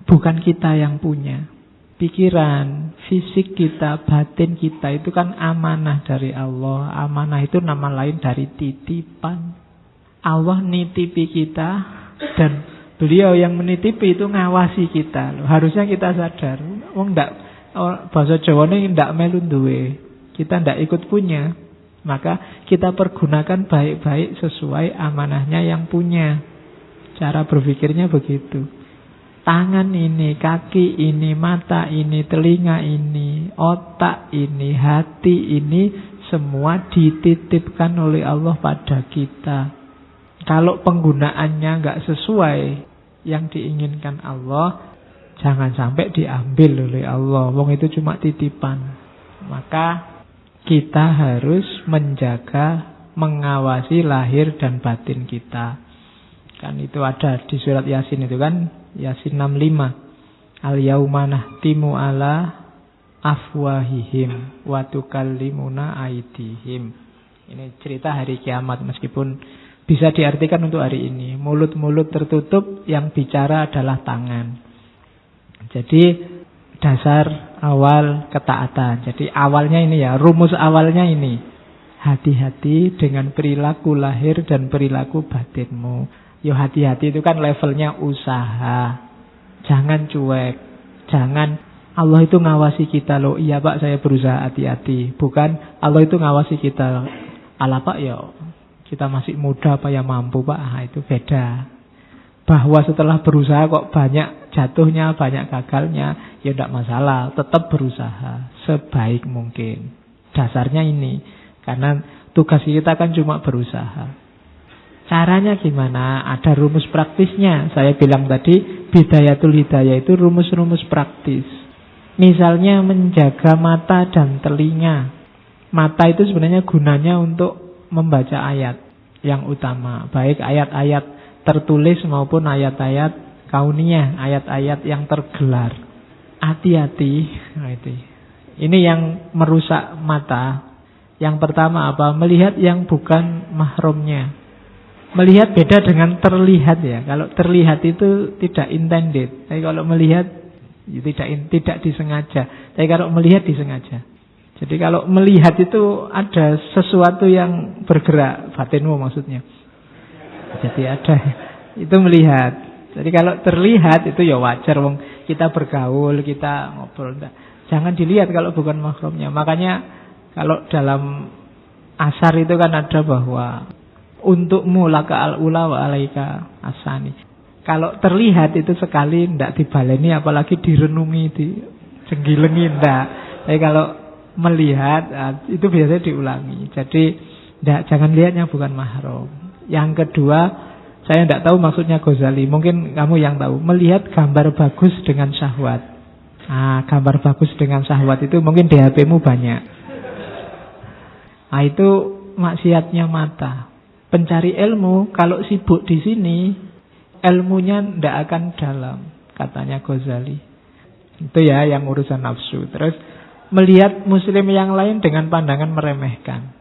bukan kita yang punya. pikiran, fisik kita, batin kita itu kan amanah dari Allah. Amanah itu nama lain dari titipan. Allah nitipi kita dan beliau yang menitipi itu ngawasi kita. Harusnya kita sadar. Bahasa Jawa ini ndak melu duwe. Kita ndak ikut punya. Maka kita pergunakan baik-baik sesuai amanahnya yang punya. Cara berpikirnya begitu. Tangan ini, kaki ini, mata ini, telinga ini, otak ini, hati ini, semua dititipkan oleh Allah pada kita. Kalau penggunaannya nggak sesuai yang diinginkan Allah, jangan sampai diambil oleh Allah. Wong itu cuma titipan. Maka kita harus menjaga, mengawasi lahir dan batin kita. Kan itu ada di surat Yasin itu kan, Yasin 65. Al-yauma nahtimu ala afwahihim wa tukallimuna aydihim. Ini cerita hari kiamat, meskipun bisa diartikan untuk hari ini. Mulut-mulut tertutup, yang bicara adalah tangan. Jadi dasar awal ketaatan. Jadi awalnya ini ya, rumus awalnya ini. Hati-hati dengan perilaku lahir dan perilaku batinmu. Yo hati-hati itu kan levelnya usaha. Jangan cuek. Jangan Allah itu ngawasi kita loh. Iya Pak, saya berusaha hati-hati. Bukan Allah itu ngawasi kita. Alah Pak ya, kita masih muda apa ya mampu Pak. Nah, itu beda. Bahwa setelah berusaha kok banyak jatuhnya, banyak gagalnya, ya tidak masalah. Tetap berusaha sebaik mungkin. Dasarnya ini. Karena tugas kita kan cuma berusaha. Caranya gimana? Ada rumus praktisnya. Saya bilang tadi, bidayatul hidayah itu rumus-rumus praktis. Misalnya menjaga mata dan telinga. Mata itu sebenarnya gunanya untuk membaca ayat yang utama. Baik ayat-ayat tertulis maupun ayat-ayat kauniyah, ayat-ayat yang tergelar. Hati-hati. Ini yang merusak mata. Yang pertama apa? Melihat yang bukan mahramnya. Melihat beda dengan terlihat ya. Kalau terlihat itu tidak intended. Tapi kalau melihat tidak disengaja. Tapi kalau melihat disengaja. Jadi kalau melihat itu ada sesuatu yang bergerak, batinmu maksudnya. Jadi ada, itu melihat. Jadi kalau terlihat itu ya wajar, wong kita bergaul, kita ngobrol. Jangan dilihat kalau bukan mahramnya. Makanya kalau dalam asar itu kan ada bahwa untukmu laka al-ula wa alaika asani. Kalau terlihat itu sekali ndak dibaleni, apalagi direnungi, dijenggilengi ndak. Tapi kalau melihat itu biasanya diulangi. Jadi jangan lihat yang bukan mahram. Yang kedua, saya tidak tahu maksudnya Ghazali. Mungkin kamu yang tahu. Melihat gambar bagus dengan syahwat. Gambar bagus dengan syahwat itu mungkin di HP-mu banyak. Itu maksiatnya mata. Pencari ilmu kalau sibuk di sini, ilmunya tidak akan dalam, katanya Ghazali. Itu ya yang urusan nafsu. Terus melihat muslim yang lain dengan pandangan meremehkan.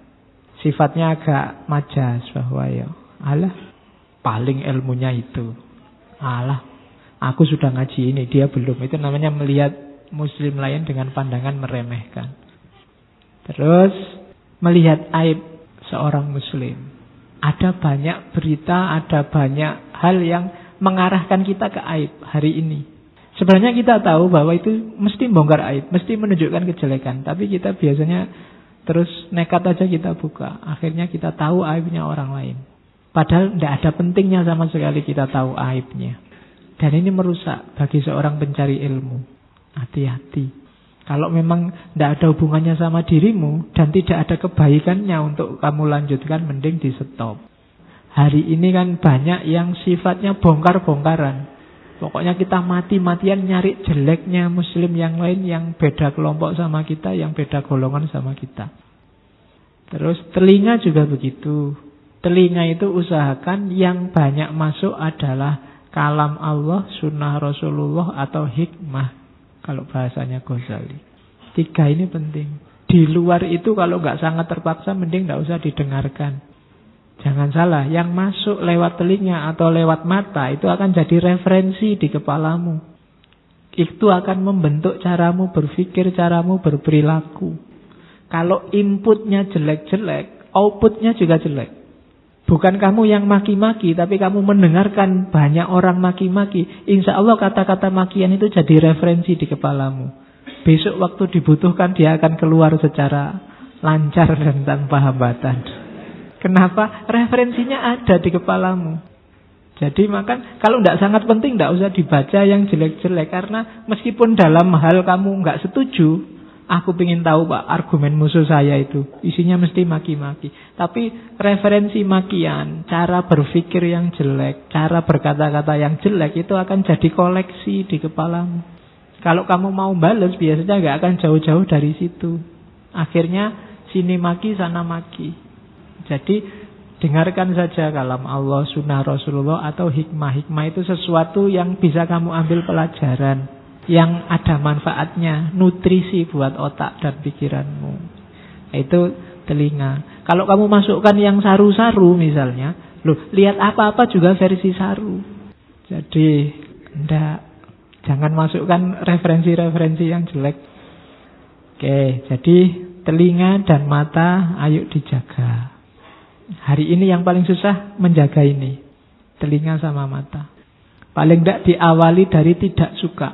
Sifatnya agak majas bahwa ya, alah paling ilmunya itu. Alah, aku sudah ngaji ini, dia belum. Itu namanya melihat muslim lain dengan pandangan meremehkan. Terus melihat aib seorang muslim. Ada banyak berita, ada banyak hal yang mengarahkan kita ke aib hari ini. Sebenarnya kita tahu bahwa itu mesti bongkar aib, mesti menunjukkan kejelekan. Tapi kita biasanya terus nekat aja kita buka. Akhirnya kita tahu aibnya orang lain. Padahal tidak ada pentingnya sama sekali kita tahu aibnya. Dan ini merusak bagi seorang pencari ilmu. Hati-hati. Kalau memang tidak ada hubungannya sama dirimu dan tidak ada kebaikannya untuk kamu lanjutkan, mending di stop. Hari ini kan banyak yang sifatnya bongkar-bongkaran. Pokoknya kita mati-matian nyari jeleknya muslim yang lain, yang beda kelompok sama kita, yang beda golongan sama kita. Terus telinga juga begitu. Telinga itu usahakan yang banyak masuk adalah kalam Allah, sunnah Rasulullah, atau hikmah. Kalau bahasanya Ghazali. 3 ini penting. Di luar itu kalau nggak sangat terpaksa, mending nggak usah didengarkan. Jangan salah, yang masuk lewat telinga atau lewat mata itu akan jadi referensi di kepalamu. Itu akan membentuk caramu berpikir, caramu berperilaku. Kalau inputnya jelek-jelek, outputnya juga jelek. Bukan kamu yang maki-maki, tapi kamu mendengarkan banyak orang maki-maki. Insya Allah kata-kata makian itu jadi referensi di kepalamu. Besok waktu dibutuhkan dia akan keluar secara lancar dan tanpa hambatan. Kenapa? Referensinya ada di kepalamu. Jadi maka kalau tidak sangat penting tidak usah dibaca yang jelek-jelek. Karena meskipun dalam hal kamu nggak setuju, aku ingin tahu Pak, argumen musuh saya itu isinya mesti maki-maki. Tapi referensi makian, cara berpikir yang jelek, cara berkata-kata yang jelek itu akan jadi koleksi di kepalamu. Kalau kamu mau balas biasanya nggak akan jauh-jauh dari situ. Akhirnya sini maki, sana maki. Jadi dengarkan saja kalam Allah, sunnah Rasulullah atau hikmah-hikmah itu sesuatu yang bisa kamu ambil pelajaran, yang ada manfaatnya, nutrisi buat otak dan pikiranmu. Itu telinga. Kalau kamu masukkan yang saru-saru misalnya, lihat apa-apa juga versi saru. Jadi jangan masukkan referensi-referensi yang jelek. Oke, jadi telinga dan mata ayo dijaga. Hari ini yang paling susah menjaga ini, telinga sama mata. Paling tidak diawali dari tidak suka.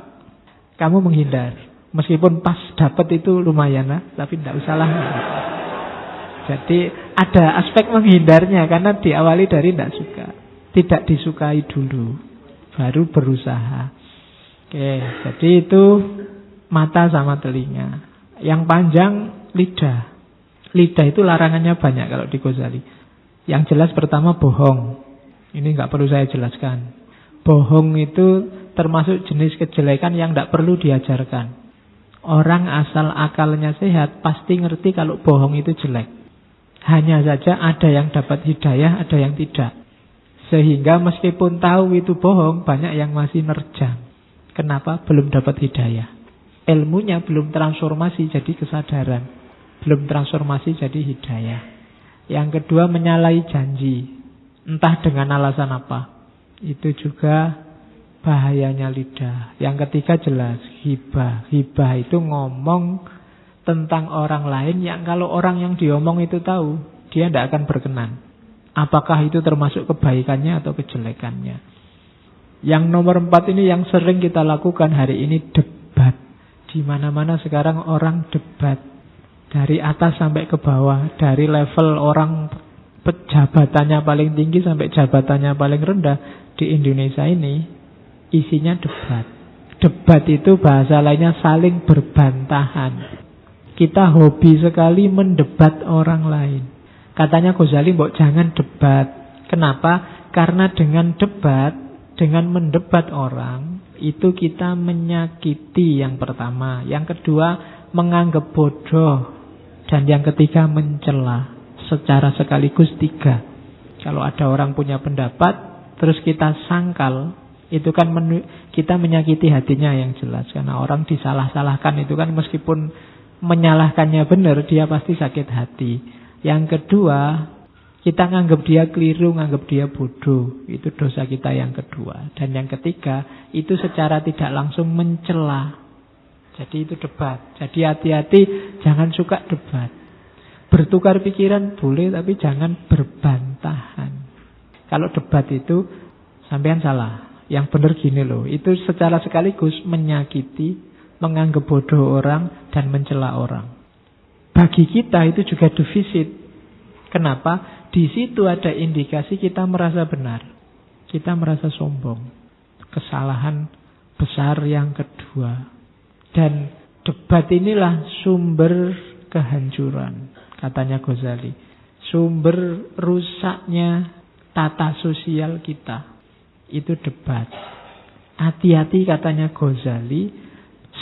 Kamu menghindar. Meskipun pas dapat itu lumayan lah, tapi tidak usahlah. Jadi ada aspek menghindarnya karena diawali dari tidak suka. Tidak disukai dulu, baru berusaha. Oke, jadi itu mata sama telinga. Yang panjang lidah. Lidah itu larangannya banyak kalau di Ghazali. Yang jelas pertama bohong. Ini nggak perlu saya jelaskan. Bohong itu termasuk jenis kejelekan yang tidak perlu diajarkan. Orang asal akalnya sehat pasti ngerti kalau bohong itu jelek. Hanya saja ada yang dapat hidayah, ada yang tidak. Sehingga meskipun tahu itu bohong, banyak yang masih nerjang. Kenapa? Belum dapat hidayah. Ilmunya belum transformasi jadi kesadaran. Belum transformasi jadi hidayah. Yang kedua menyalahi janji. Entah dengan alasan apa. Itu juga bahayanya lidah. Yang ketiga jelas hibah. Hibah itu ngomong tentang orang lain yang kalau orang yang diomong itu tahu, dia tidak akan berkenan. Apakah itu termasuk kebaikannya atau kejelekannya. Yang nomor 4 ini yang sering kita lakukan hari ini, debat. Di mana-mana sekarang orang debat. Dari atas sampai ke bawah, dari level orang jabatannya paling tinggi sampai jabatannya paling rendah di Indonesia ini, isinya debat. Debat itu bahasa lainnya saling berbantahan. Kita hobi sekali mendebat orang lain. Katanya Ghazali, mbok jangan debat. Kenapa? Karena dengan debat, dengan mendebat orang, itu kita menyakiti yang pertama. Yang kedua, menganggap bodoh. Dan yang ketiga mencela. Secara sekaligus 3. Kalau ada orang punya pendapat terus kita sangkal, itu kan kita menyakiti hatinya yang jelas. Karena orang disalah-salahkan itu kan meskipun menyalahkannya benar, dia pasti sakit hati. Yang kedua, kita nganggap dia keliru, nganggap dia bodoh. Itu dosa kita yang kedua. Dan yang ketiga, itu secara tidak langsung mencela. Jadi itu debat. Jadi hati-hati, jangan suka debat. Bertukar pikiran boleh, tapi jangan berbantahan. Kalau debat itu sampean salah. Yang benar gini loh. Itu secara sekaligus menyakiti, menganggap bodoh orang, dan mencela orang. Bagi kita itu juga defisit. Kenapa? Di situ ada indikasi kita merasa benar. Kita merasa sombong. Kesalahan besar yang kedua. Dan debat inilah sumber kehancuran, katanya Ghazali. Sumber rusaknya tata sosial kita. Itu debat. Hati-hati katanya Ghazali,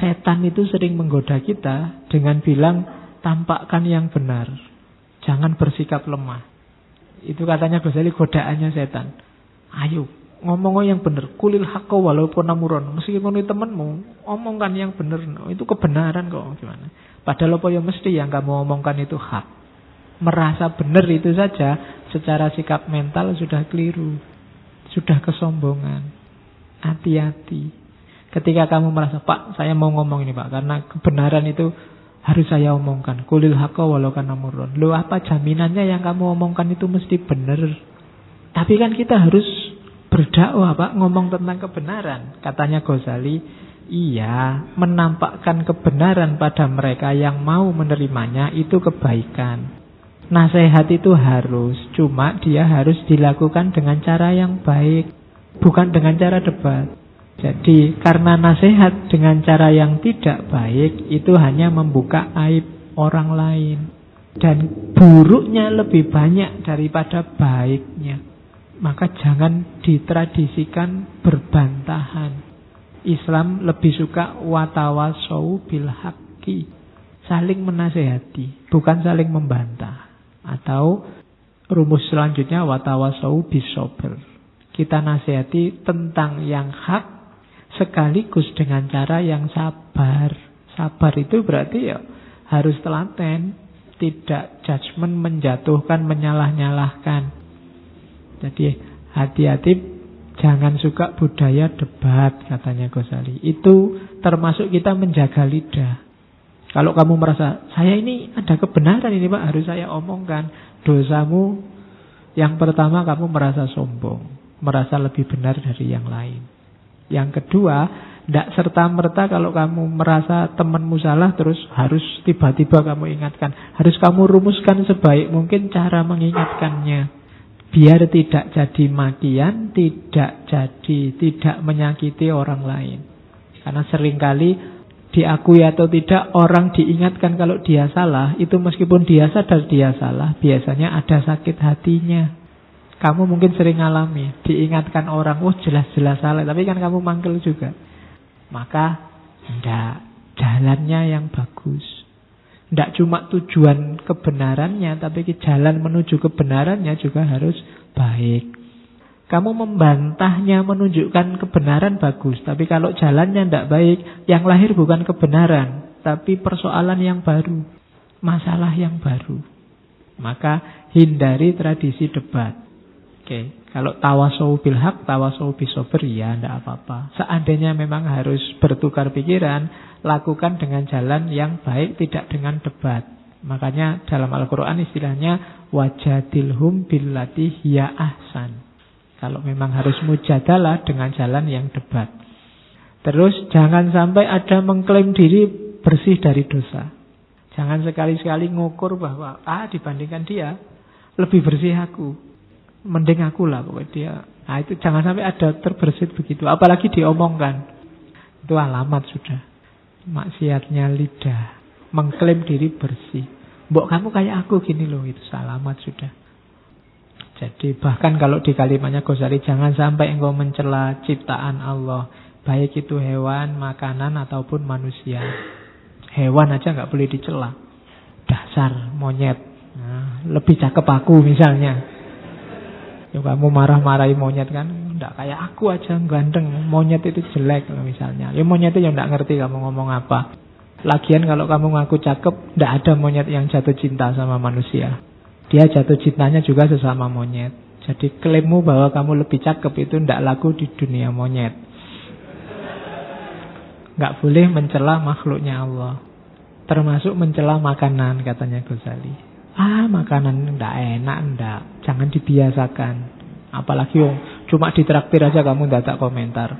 setan itu sering menggoda kita dengan bilang, tampakkan yang benar. Jangan bersikap lemah. Itu katanya Ghazali godaannya setan. Ayo, ngomong yang benar. Kulil haqqa walaupun namuron. Meskipun itu temanmu, omongkan yang benar. Itu kebenaran kok. Gimana? Padahal apa yang mesti yang kamu omongkan itu hak. Merasa benar itu saja secara sikap mental sudah keliru. Sudah kesombongan. Hati-hati. Ketika kamu merasa, Pak, saya mau ngomong ini Pak, karena kebenaran itu harus saya omongkan. Qulil haqqa walau kana murran. Loh, apa jaminannya yang kamu omongkan itu mesti benar? Tapi kan kita harus berdakwah Pak, ngomong tentang kebenaran. Katanya Ghazali, iya, menampakkan kebenaran pada mereka yang mau menerimanya itu kebaikan. Nasihat itu harus, cuma dia harus dilakukan dengan cara yang baik, bukan dengan cara debat. Jadi karena nasihat dengan cara yang tidak baik itu hanya membuka aib orang lain, dan buruknya lebih banyak daripada baiknya. Maka jangan ditradisikan berbantahan. Islam lebih suka watawasau bil haqqi, saling menasehati, bukan saling membantah. Atau rumus selanjutnya watawasau bis sabr. Kita nasihati tentang yang hak sekaligus dengan cara yang sabar. Sabar itu berarti ya harus telaten, tidak judgement, menjatuhkan, menyalah-nyalahkan. Jadi hati-hati, jangan suka budaya debat, katanya Ghazali. Itu termasuk kita menjaga lidah. Kalau kamu merasa, saya ini ada kebenaran ini Pak, harus saya omongkan. Dosamu yang pertama, kamu merasa sombong, merasa lebih benar dari yang lain. Yang kedua, tidak serta-merta kalau kamu merasa temanmu salah terus harus tiba-tiba kamu ingatkan. Harus kamu rumuskan sebaik mungkin cara mengingatkannya, biar tidak jadi makian, tidak menyakiti orang lain. Karena seringkali diakui atau tidak, orang diingatkan kalau dia salah, itu meskipun dia sadar dia salah, biasanya ada sakit hatinya. Kamu mungkin sering alami, diingatkan orang, oh jelas-jelas salah, tapi kan kamu mangkel juga. Maka enggak, jalannya yang bagus. Enggak cuma tujuan kebenarannya, tapi jalan menuju kebenarannya juga harus baik. Kamu membantahnya menunjukkan kebenaran bagus, tapi kalau jalannya enggak baik, yang lahir bukan kebenaran, tapi persoalan yang baru, masalah yang baru. Maka hindari tradisi debat. Oke, kalau tawasau bil haq, tawasau bis sabr, ya enggak apa-apa. Seandainya memang harus bertukar pikiran, lakukan dengan jalan yang baik, tidak dengan debat. Makanya dalam Al-Quran istilahnya wajadilhum billati hiya ahsan. Kalau memang harus mujadalah dengan jalan yang debat. Terus jangan sampai ada mengklaim diri bersih dari dosa. Jangan sekali-sekali ngukur bahwa dibandingkan dia lebih bersih aku, mending aku lah pokoknya dia. Nah itu jangan sampai ada terbersit begitu. Apalagi diomongkan. Itu alamat sudah maksiatnya lidah, mengklaim diri bersih. Mbok kamu kayak aku gini loh, itu alamat sudah. Jadi bahkan kalau di kalimatnya Ghazali, jangan sampai engkau mencela ciptaan Allah, baik itu hewan, makanan ataupun manusia. Hewan aja nggak boleh dicela. Dasar monyet. Nah, lebih cakep aku misalnya. Ya, kamu marah-marahi monyet kan, enggak kayak aku aja ganteng, monyet itu jelek misalnya. Ya monyet itu yang enggak ngerti kamu ngomong apa. Lagian kalau kamu ngaku cakep, enggak ada monyet yang jatuh cinta sama manusia. Dia jatuh cintanya juga sesama monyet. Jadi klaimmu bahwa kamu lebih cakep itu enggak laku di dunia monyet. Enggak boleh mencela makhluknya Allah, termasuk mencela makanan, katanya Ghazali. Makanan enggak enak, enggak. Jangan dibiasakan. Apalagi cuma ditraktir aja kamu enggak tak komentar.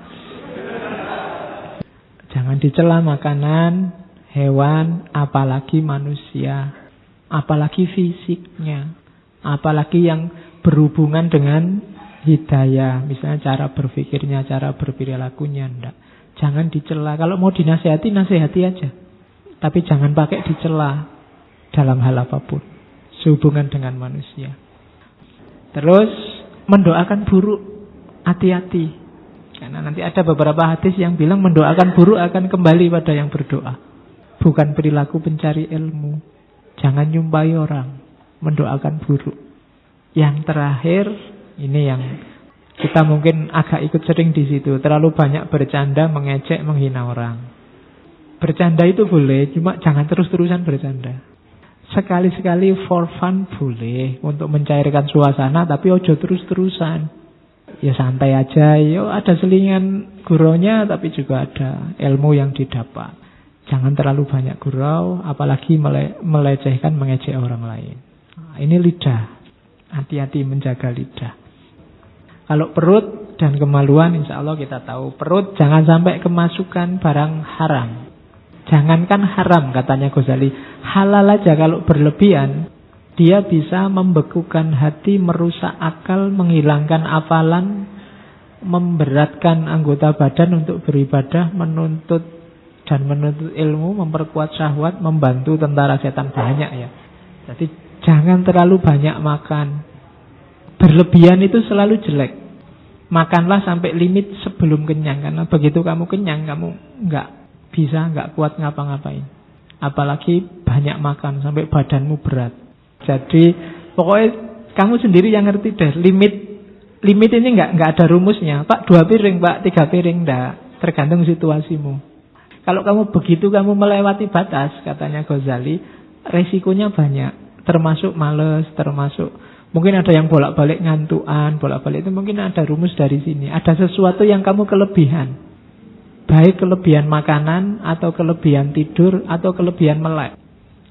Jangan dicela makanan, hewan, apalagi manusia. Apalagi fisiknya. Apalagi yang berhubungan dengan hidayah. Misalnya cara berpikirnya, cara berperilakunya, enggak. Jangan dicela. Kalau mau dinasihati, nasihati aja. Tapi jangan pakai dicela dalam hal apapun sehubungan dengan manusia. Terus mendoakan buruk, hati-hati. Karena nanti ada beberapa hadis yang bilang mendoakan buruk akan kembali pada yang berdoa. Bukan perilaku pencari ilmu. Jangan nyumpahi orang, mendoakan buruk. Yang terakhir, ini yang kita mungkin agak ikut sering di situ. Terlalu banyak bercanda, mengejek, menghina orang. Bercanda itu boleh, cuma jangan terus-terusan bercanda. Sekali-sekali for fun boleh, untuk mencairkan suasana, tapi ojo terus-terusan. Ya santai aja, yo ada selingan guraunya tapi juga ada ilmu yang didapat. Jangan terlalu banyak gurau, apalagi melecehkan, mengejek orang lain. Nah, ini lidah. Hati-hati menjaga lidah. Kalau perut dan kemaluan, insya Allah kita tahu. Perut jangan sampai kemasukan barang haram. Jangankan haram, katanya Ghazali. Halal aja kalau berlebihan. Dia bisa membekukan hati, merusak akal, menghilangkan afalan, memberatkan anggota badan untuk beribadah, menuntut ilmu, memperkuat syahwat, membantu tentara setan, banyak ya. Jadi jangan terlalu banyak makan. Berlebihan itu selalu jelek. Makanlah sampai limit sebelum kenyang, karena begitu kamu kenyang, kamu nggak kuat ngapa-ngapain. Apalagi banyak makan sampai badanmu berat. Jadi pokoknya kamu sendiri yang ngerti deh. Limit ini nggak ada rumusnya. Pak 2 piring, Pak 3 piring, enggak. Tergantung situasimu. Kalau kamu begitu kamu melewati batas, katanya Ghazali, resikonya banyak. Termasuk males, termasuk mungkin ada yang bolak-balik ngantuan, bolak-balik itu mungkin ada rumus dari sini. Ada sesuatu yang kamu kelebihan. Baik kelebihan makanan atau kelebihan tidur atau kelebihan melek.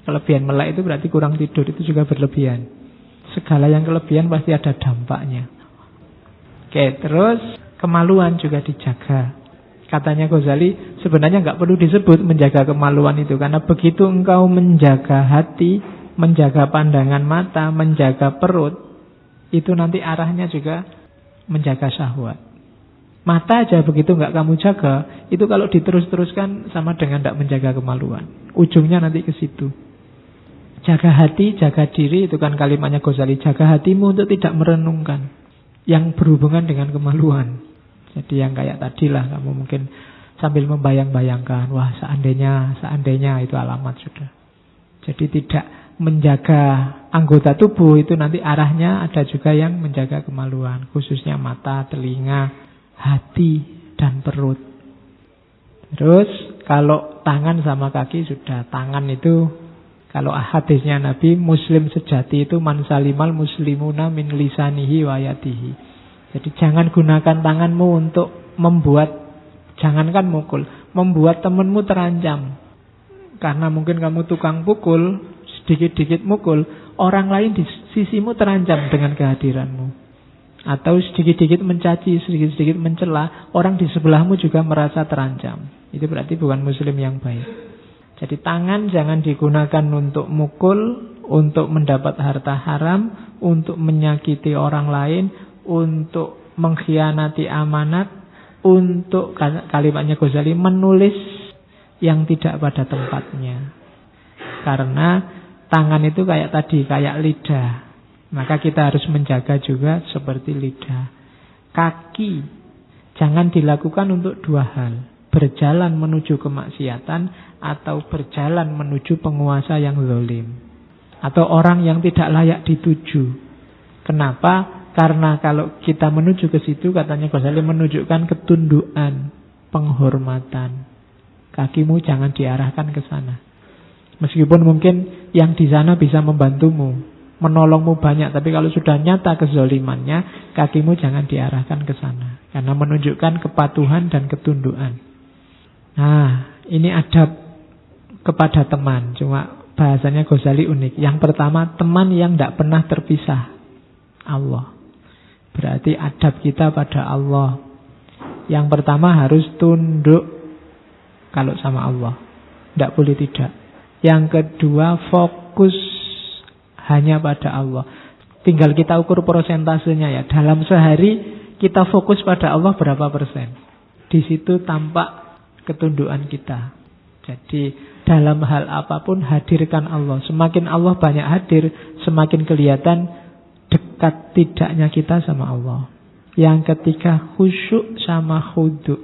Kelebihan melek itu berarti kurang tidur, itu juga berlebihan. Segala yang kelebihan pasti ada dampaknya. Oke, terus kemaluan juga dijaga. Katanya Ghazali, sebenarnya nggak perlu disebut menjaga kemaluan itu, karena begitu engkau menjaga hati, menjaga pandangan mata, menjaga perut, itu nanti arahnya juga menjaga syahwat. Mata aja begitu nggak kamu jaga, itu kalau diterus-teruskan sama dengan tidak menjaga kemaluan. Ujungnya nanti ke situ. Jaga hati, jaga diri, itu kan kalimatnya Ghazali. Jaga hatimu untuk tidak merenungkan yang berhubungan dengan kemaluan. Jadi yang kayak tadi lah, kamu mungkin sambil membayang-bayangkan, wah seandainya itu alamat sudah. Jadi tidak menjaga anggota tubuh, itu nanti arahnya ada juga yang menjaga kemaluan. Khususnya mata, telinga, hati, dan perut. Terus kalau tangan sama kaki sudah. Tangan itu, kalau hadisnya Nabi, muslim sejati itu man salimal muslimuna min lisanihi wa yadihi. Jadi jangan gunakan tanganmu untuk jangankan mukul, membuat temanmu terancam. Karena mungkin kamu tukang pukul, sedikit-sedikit mukul, orang lain di sisimu terancam dengan kehadiranmu. Atau sedikit-sedikit mencaci, sedikit-sedikit mencela, orang di sebelahmu juga merasa terancam. Itu berarti bukan muslim yang baik. Jadi tangan jangan digunakan untuk mukul, untuk mendapat harta haram, untuk menyakiti orang lain, untuk mengkhianati amanat, untuk, kalimatnya Ghazali, menulis yang tidak pada tempatnya. Karena tangan itu kayak tadi, kayak lidah. Maka kita harus menjaga juga seperti lidah. Kaki jangan dilakukan untuk 2 hal. Berjalan menuju kemaksiatan atau berjalan menuju penguasa yang zalim atau orang yang tidak layak dituju. Kenapa? Karena kalau kita menuju ke situ, katanya Ghazali, menunjukkan ketundukan, penghormatan. Kakimu jangan diarahkan ke sana. Meskipun mungkin yang di sana bisa membantumu, menolongmu banyak, tapi kalau sudah nyata kezalimannya, kakimu jangan diarahkan ke sana, karena menunjukkan kepatuhan dan ketundukan. Nah, ini adab kepada teman. Cuma bahasanya Ghazali unik. Yang pertama, teman yang tidak pernah terpisah, Allah. Berarti adab kita pada Allah. Yang pertama harus tunduk kalau sama Allah, tidak boleh tidak. Yang kedua, fokus hanya pada Allah. Tinggal kita ukur persentasenya ya. Dalam sehari kita fokus pada Allah berapa persen. Di situ tampak ketundukan kita. Jadi dalam hal apapun hadirkan Allah. Semakin Allah banyak hadir, semakin kelihatan dekat tidaknya kita sama Allah. Yang ketiga, khusyuk sama khudu'.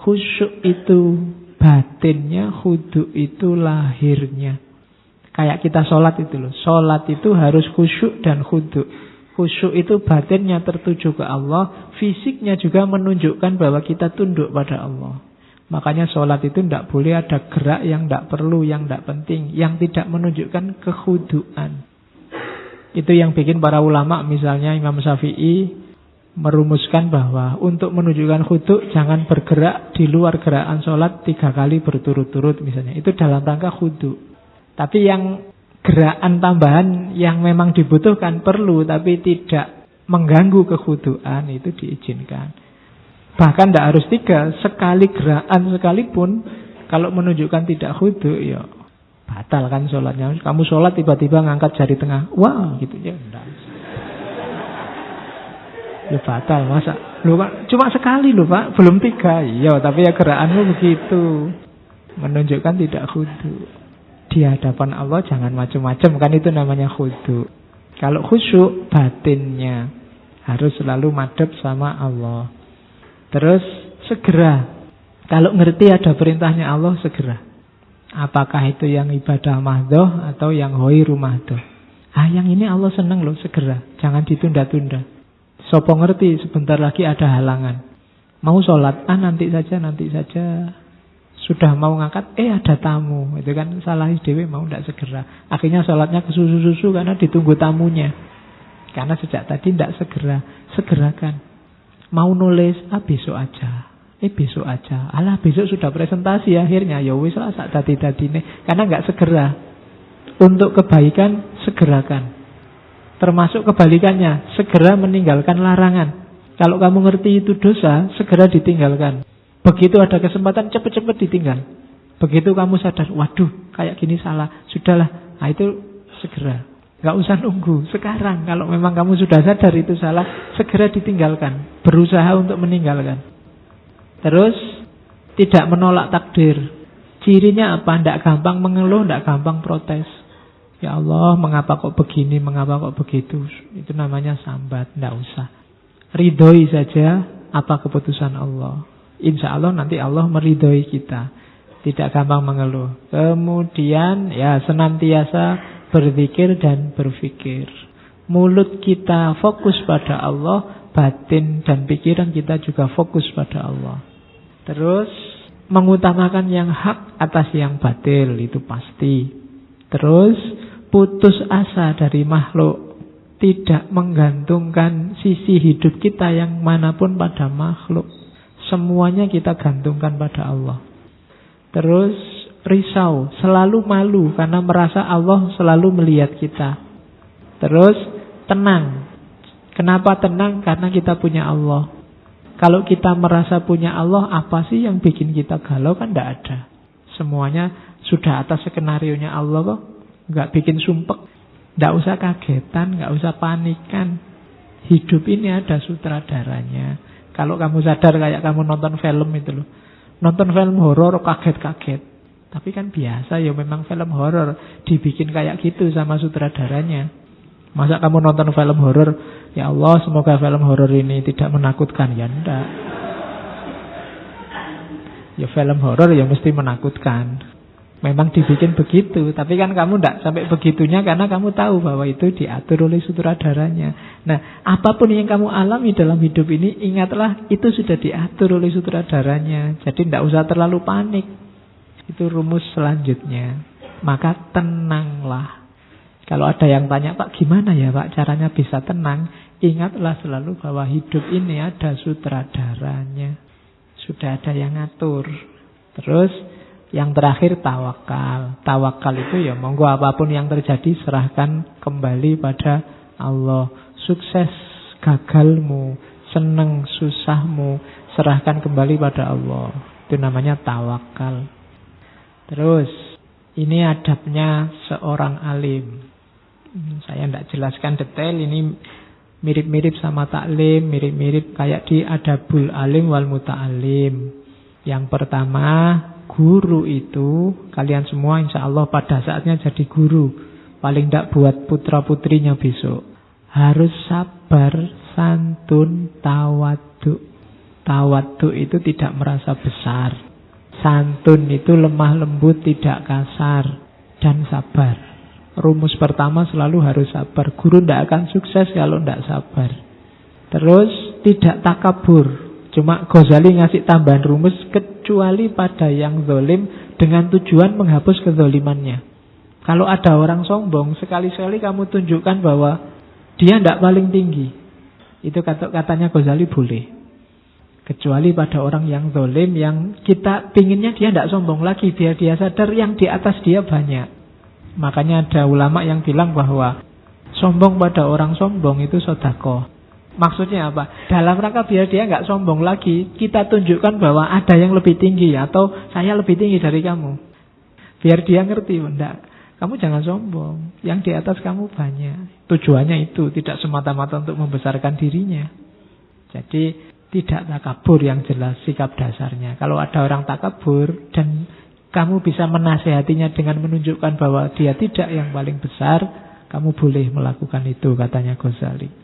Khusyuk itu batinnya, khudu' itu lahirnya. Kayak kita sholat itu loh. Sholat itu harus khusyuk dan khudu'. Khusyuk itu batinnya tertuju ke Allah, fisiknya juga menunjukkan bahwa kita tunduk pada Allah. Makanya sholat itu tidak boleh ada gerak yang tidak perlu, yang tidak penting, yang tidak menunjukkan kekhuduan. Itu yang bikin para ulama, misalnya Imam Syafi'i merumuskan bahwa untuk menunjukkan khudu jangan bergerak di luar gerakan sholat 3 kali berturut-turut misalnya. Itu dalam rangka khudu. Tapi yang gerakan tambahan yang memang dibutuhkan perlu tapi tidak mengganggu kekhuduan itu diizinkan. Bahkan tidak harus 3, sekali gerakan sekalipun kalau menunjukkan tidak khudu ya batal kan sholatnya. Kamu sholat tiba-tiba ngangkat jari tengah, wah gitu ya enggak. Ya batal masa. Loh Pak, cuma sekali loh Pak, belum 3. Iya, tapi ya gerakanmu begitu. Menunjukkan tidak khudu. Di hadapan Allah jangan macam-macam, kan itu namanya khudu. Kalau khusyuk batinnya harus selalu madhep sama Allah. Terus segera. Kalau ngerti ada perintahnya Allah segera. Apakah itu yang ibadah mahdoh atau yang hoiru mahdoh? Yang ini Allah senang loh, segera. Jangan ditunda-tunda. Sopo ngerti sebentar lagi ada halangan. Mau sholat, nanti saja. Sudah mau ngangkat, ada tamu. Itu kan salah dewe, mau tidak segera. Akhirnya sholatnya kesusu-susu karena ditunggu tamunya. Karena sejak tadi tidak segera. Segerakan. Mau nulis, besok aja. Besok aja. Alah besok sudah presentasi akhirnya. Ya wis lah sak dadi-dadine. Karena nggak segera. Untuk kebaikan segerakan. Termasuk kebalikannya, segera meninggalkan larangan. Kalau kamu ngerti itu dosa, segera ditinggalkan. Begitu ada kesempatan, cepat-cepat ditinggal. Begitu kamu sadar, waduh, kayak gini salah, sudahlah. Itu segera. Gak usah nunggu. Sekarang, kalau memang kamu sudah sadar itu salah, segera ditinggalkan. Berusaha untuk meninggalkan. Terus, tidak menolak takdir. Cirinya apa? Tidak gampang mengeluh, tidak gampang protes. Ya Allah, mengapa kok begini, mengapa kok begitu? Itu namanya sambat, tidak usah. Ridhoi saja apa keputusan Allah. Insya Allah nanti Allah meridhoi kita. Tidak gampang mengeluh. Kemudian ya senantiasa berzikir dan berfikir. Mulut kita fokus pada Allah, batin dan pikiran kita juga fokus pada Allah. Terus mengutamakan yang hak atas yang batil, itu pasti. Terus putus asa dari makhluk. Tidak menggantungkan sisi hidup kita yang manapun pada makhluk. Semuanya kita gantungkan pada Allah. Terus risau, selalu malu karena merasa Allah selalu melihat kita. Terus tenang. Kenapa tenang? Karena kita punya Allah. Kalau kita merasa punya Allah, apa sih yang bikin kita galau? Kan tidak ada. Semuanya sudah atas skenarionya Allah kok. Nggak bikin sumpek. Nggak usah kagetan, nggak usah panikan. Hidup ini ada sutradaranya. Kalau kamu sadar kayak kamu nonton film itu loh. Nonton film horor kaget-kaget. Tapi kan biasa ya, memang film horor dibikin kayak gitu sama sutradaranya. Masa kamu nonton film horor, ya Allah semoga film horor ini tidak menakutkan. Ya enggak. Ya film horor ya mesti menakutkan. Memang dibikin begitu, tapi kan kamu tidak sampai begitunya karena kamu tahu bahwa itu diatur oleh sutradaranya. Nah, apapun yang kamu alami dalam hidup ini, ingatlah itu sudah diatur oleh sutradaranya. Jadi tidak usah terlalu panik. Itu rumus selanjutnya. Maka tenanglah. Kalau ada yang tanya, Pak gimana ya Pak caranya bisa tenang? Ingatlah selalu bahwa hidup ini ada sutradaranya. Sudah ada yang ngatur. Terus yang terakhir tawakal. Tawakal itu ya monggo apapun yang terjadi serahkan kembali pada Allah. Sukses gagalmu, senang susahmu, serahkan kembali pada Allah. Itu namanya tawakal. Terus ini adabnya seorang alim. Saya tidak jelaskan detail, ini mirip-mirip sama taklim, mirip-mirip kayak di adabul alim wal muta'alim. Yang pertama, guru itu, kalian semua insya Allah pada saatnya jadi guru. Paling tidak buat putra-putrinya besok. Harus sabar, santun, tawaduk. Tawaduk itu tidak merasa besar. Santun itu lemah lembut, tidak kasar. Dan sabar. Rumus pertama selalu harus sabar. Guru tidak akan sukses kalau tidak sabar. Terus tidak takabur. Cuma Ghazali ngasih tambahan rumus, kecuali pada yang zalim dengan tujuan menghapus kezalimannya. Kalau ada orang sombong, sekali-sekali kamu tunjukkan bahwa dia tidak paling tinggi. Itu katanya Ghazali boleh. Kecuali pada orang yang zalim, yang kita pinginnya dia tidak sombong lagi, biar dia sadar yang di atas dia banyak. Makanya ada ulama yang bilang bahwa sombong pada orang sombong itu sedekah. Maksudnya apa? Dalam rangka biar dia nggak sombong lagi, kita tunjukkan bahwa ada yang lebih tinggi, atau saya lebih tinggi dari kamu. Biar dia ngerti, enggak, kamu jangan sombong, yang di atas kamu banyak. Tujuannya itu tidak semata-mata untuk membesarkan dirinya. Jadi tidak takabur yang jelas sikap dasarnya. Kalau ada orang takabur dan kamu bisa menasehatinya dengan menunjukkan bahwa dia tidak yang paling besar, kamu boleh melakukan itu, katanya Ghazali.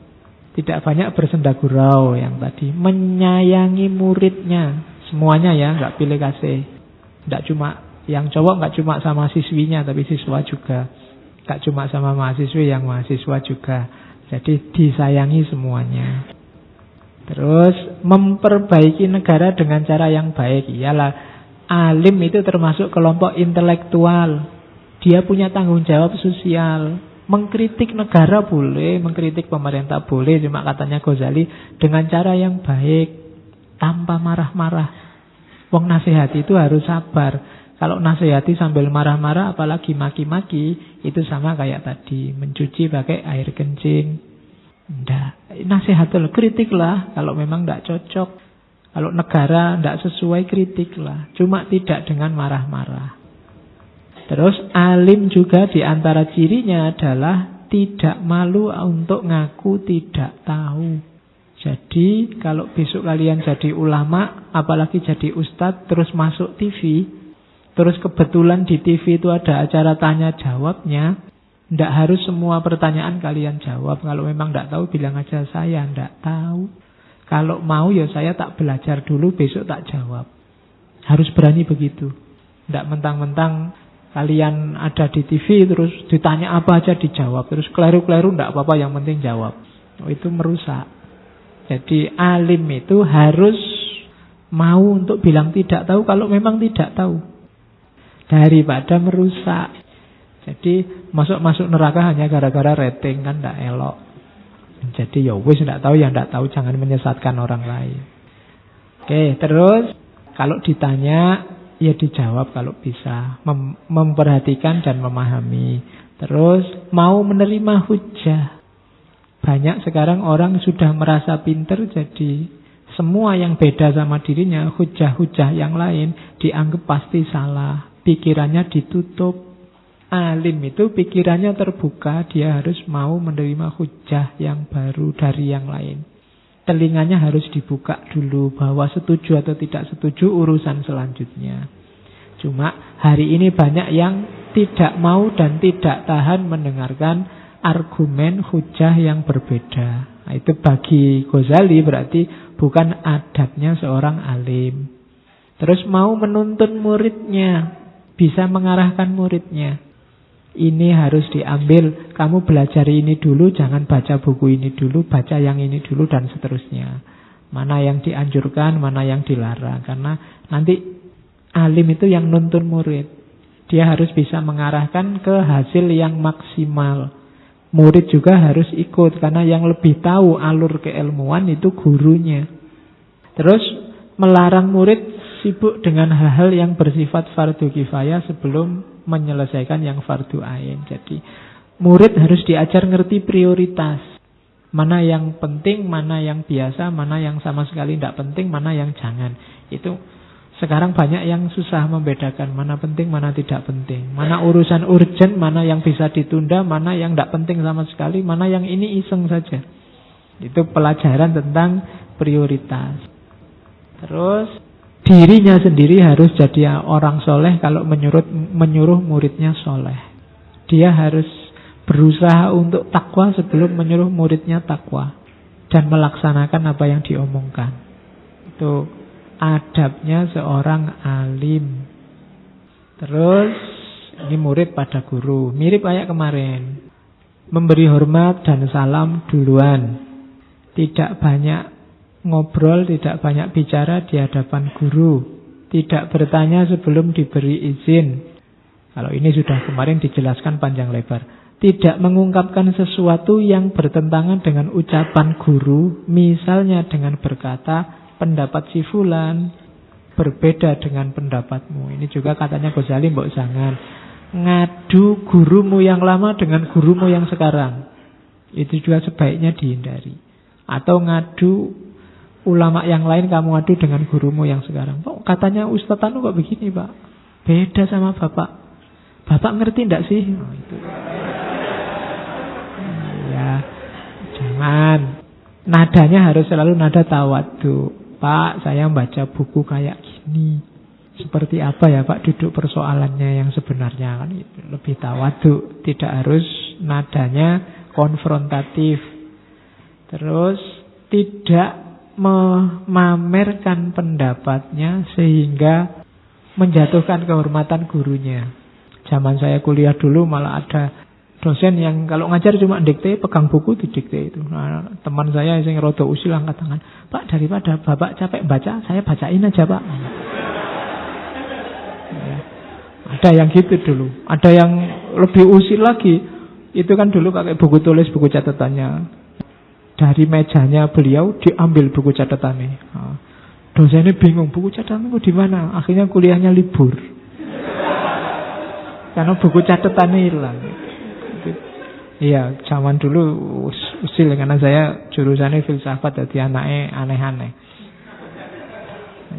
Tidak banyak bersendagurau yang tadi. Menyayangi muridnya. Semuanya ya, nggak pilih kasih. Nggak cuma, yang cowok nggak cuma sama siswinya, tapi siswa juga. Nggak cuma sama mahasiswi, yang mahasiswa juga. Jadi disayangi semuanya. Terus memperbaiki negara dengan cara yang baik. Iyalah, alim itu termasuk kelompok intelektual. Dia punya tanggung jawab sosial. Mengkritik negara boleh, mengkritik pemerintah boleh, cuma katanya Ghazali dengan cara yang baik, tanpa marah-marah. Wong nasihati itu harus sabar. Kalau nasihati sambil marah-marah, apalagi maki-maki, itu sama kayak tadi, mencuci pakai air kencing. Nggak, nasihatlah, kritiklah kalau memang nggak cocok. Kalau negara nggak sesuai, kritiklah. Cuma tidak dengan marah-marah. Terus alim juga diantara cirinya adalah tidak malu untuk ngaku tidak tahu. Jadi kalau besok kalian jadi ulama, apalagi jadi ustadz, terus masuk TV, terus kebetulan di TV itu ada acara tanya jawabnya, tidak harus semua pertanyaan kalian jawab. Kalau memang tidak tahu, bilang aja saya tidak tahu. Kalau mau ya saya tak belajar dulu, besok tak jawab. Harus berani begitu. Tidak mentang-mentang kalian ada di TV terus ditanya apa aja dijawab, terus keliru-keliru tidak apa-apa, yang penting jawab. Itu merusak. Jadi alim itu harus mau untuk bilang tidak tahu kalau memang tidak tahu, daripada merusak. Jadi masuk neraka hanya gara-gara rating, kan tidak elok. Jadi ya wis tidak tahu, yang tidak tahu jangan menyesatkan orang lain. Oke, terus kalau ditanya ya dijawab kalau bisa, memperhatikan dan memahami. Terus mau menerima hujah. Banyak sekarang orang sudah merasa pinter, jadi semua yang beda sama dirinya, hujah-hujah yang lain dianggap pasti salah. Pikirannya ditutup. Alim itu pikirannya terbuka, dia harus mau menerima hujah yang baru dari yang lain. Telinganya harus dibuka dulu, bahwa setuju atau tidak setuju urusan selanjutnya. Cuma hari ini banyak yang tidak mau dan tidak tahan mendengarkan argumen hujah yang berbeda. Nah, itu bagi Ghazali berarti bukan adabnya seorang alim. Terus mau menuntun muridnya, bisa mengarahkan muridnya. Ini harus diambil, kamu belajar ini dulu, jangan baca buku ini dulu, baca yang ini dulu, dan seterusnya. Mana yang dianjurkan, mana yang dilarang. Karena nanti alim itu yang nuntun murid. Dia harus bisa mengarahkan ke hasil yang maksimal. Murid juga harus ikut, karena yang lebih tahu alur keilmuan itu gurunya. Terus melarang murid sibuk dengan hal-hal yang bersifat fardu kifayah sebelum menyelesaikan yang fardu ain. Jadi murid harus diajar ngerti prioritas. Mana yang penting, mana yang biasa, mana yang sama sekali tidak penting, mana yang jangan. Itu sekarang banyak yang susah membedakan mana penting, mana tidak penting. Mana urusan urgent, mana yang bisa ditunda, mana yang tidak penting sama sekali, mana yang ini iseng saja. Itu pelajaran tentang prioritas. Terus dirinya sendiri harus jadi orang soleh kalau menyuruh muridnya soleh. Dia harus berusaha untuk takwa sebelum menyuruh muridnya takwa, dan melaksanakan apa yang diomongkan. Itu adabnya seorang alim. Terus ini murid pada guru, mirip kayak kemarin. Memberi hormat dan salam duluan. Tidak banyak ngobrol, tidak banyak bicara di hadapan guru. Tidak bertanya sebelum diberi izin. Kalau ini sudah kemarin dijelaskan panjang lebar. tidak mengungkapkan sesuatu yang bertentangan dengan ucapan guru, misalnya dengan berkata, pendapat si fulan berbeda dengan pendapatmu. Ini juga katanya Ghazali, mbok jangan ngadu gurumu yang lama dengan gurumu yang sekarang. Itu juga sebaiknya dihindari. Atau ngadu ulama yang lain, kamu adu dengan gurumu yang sekarang. Kok katanya Ustadz anu kok begini, Pak? Beda sama Bapak. Bapak ngerti enggak sih? Oh, itu. Ya, jangan. Nadanya harus selalu nada tawadhu. Pak, saya baca buku kayak gini. Seperti apa ya Pak duduk persoalannya yang sebenarnya, kan itu lebih tawadhu, tidak harus nadanya konfrontatif. Terus tidak memamerkan pendapatnya sehingga menjatuhkan kehormatan gurunya. Zaman saya kuliah dulu malah ada dosen yang kalau ngajar cuma dikte, pegang buku didikte itu. Nah, teman saya yang rada usil angkat tangan, Pak, daripada Bapak capek baca, saya bacain aja Pak. Ya. Ada yang gitu dulu. Ada yang lebih usil lagi. Itu kan dulu pakai buku tulis, buku catatannya. Dari mejanya beliau diambil buku catatannya. Nah, dosennya bingung, buku catatanmu di mana? Akhirnya kuliahnya libur. Karena buku catatannya hilang. Iya, zaman dulu usil karena saya jurusannya filsafat, jadi anaknya aneh-aneh.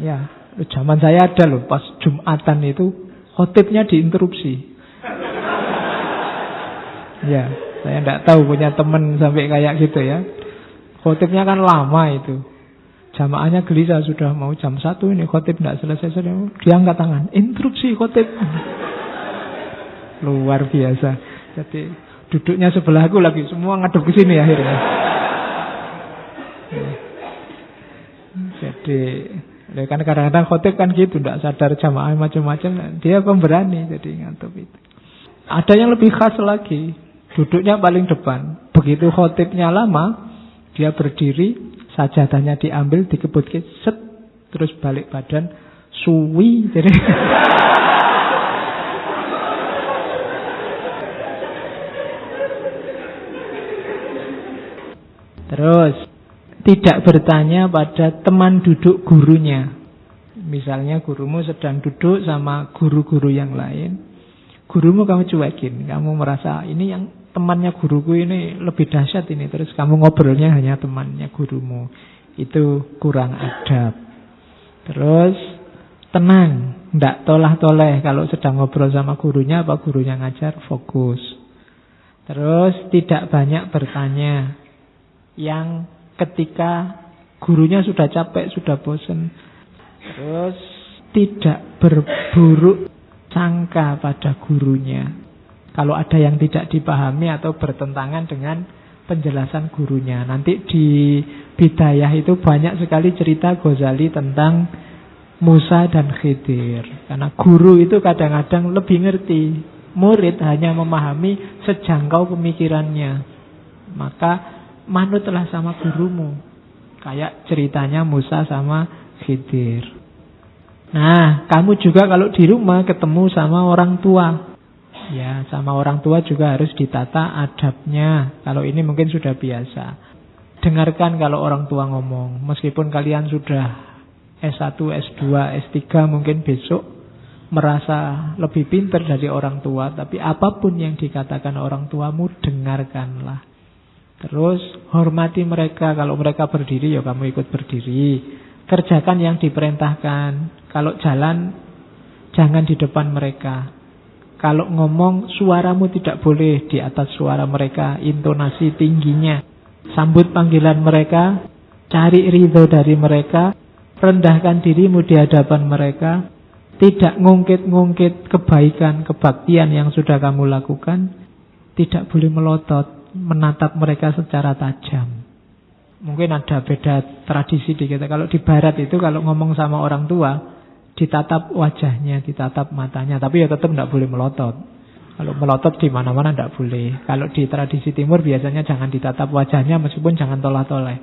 Ya, zaman saya ada loh, pas Jumatan itu khotibnya diinterupsi. Ya, saya tidak tahu punya teman sampai kayak gitu ya. Khotibnya kan lama itu. Jamaahnya gelisah, sudah mau jam 1 ini khotib tidak selesai. Dia angkat tangan, interupsi khotib. Luar biasa. Jadi duduknya sebelah aku lagi, semua ngadep ke sini akhirnya. Jadi, kan kadang-kadang khotib kan gitu, tidak sadar jamaah macam-macam. Dia pemberani, jadi ngadep itu. Ada yang lebih khas lagi, duduknya paling depan. Begitu khotibnya lama, dia berdiri, sajadahnya diambil, dikebut, set, terus balik badan, suwi. Jadi terus tidak bertanya pada teman duduk gurunya. Misalnya gurumu sedang duduk sama guru-guru yang lain. Gurumu kamu cuekin. Kamu merasa ini yang temannya guruku ini lebih dahsyat ini. Terus kamu ngobrolnya hanya temannya gurumu. Itu kurang adab. Terus tenang, tidak tolah-toleh. Kalau sedang ngobrol sama gurunya, apa gurunya ngajar, fokus. Terus tidak banyak bertanya. Yang ketika gurunya sudah capek, sudah bosan. Terus tidak berburuk sangka pada gurunya. Kalau ada yang tidak dipahami atau bertentangan dengan penjelasan gurunya. Nanti di Bidayah itu banyak sekali cerita Ghazali tentang Musa dan Khidir. Karena guru itu kadang-kadang lebih ngerti. Murid hanya memahami sejangkau pemikirannya. Maka manutlah sama gurumu. Kayak ceritanya Musa sama Khidir. Nah, kamu juga kalau di rumah ketemu sama orang tua, ya sama orang tua juga harus ditata adabnya. Kalau ini mungkin sudah biasa. Dengarkan kalau orang tua ngomong. Meskipun kalian sudah S1, S2, S3 mungkin besok merasa lebih pintar dari orang tua, tapi apapun yang dikatakan orang tuamu, dengarkanlah. Terus hormati mereka. Kalau mereka berdiri, ya kamu ikut berdiri. Kerjakan yang diperintahkan. Kalau jalan, jangan di depan mereka. Kalau ngomong, suaramu tidak boleh di atas suara mereka. Intonasi tingginya. Sambut panggilan mereka. Cari ridho dari mereka. Rendahkan dirimu di hadapan mereka. Tidak ngungkit-ngungkit kebaikan, kebaktian yang sudah kamu lakukan. Tidak boleh melotot, menatap mereka secara tajam. Mungkin ada beda tradisi di kita. Kalau di barat itu kalau ngomong sama orang tua, ditatap wajahnya, ditatap matanya, tapi ya tetap tidak boleh melotot. Kalau melotot di mana-mana tidak boleh. Kalau di tradisi timur biasanya jangan ditatap wajahnya, meskipun jangan tolah-toleh.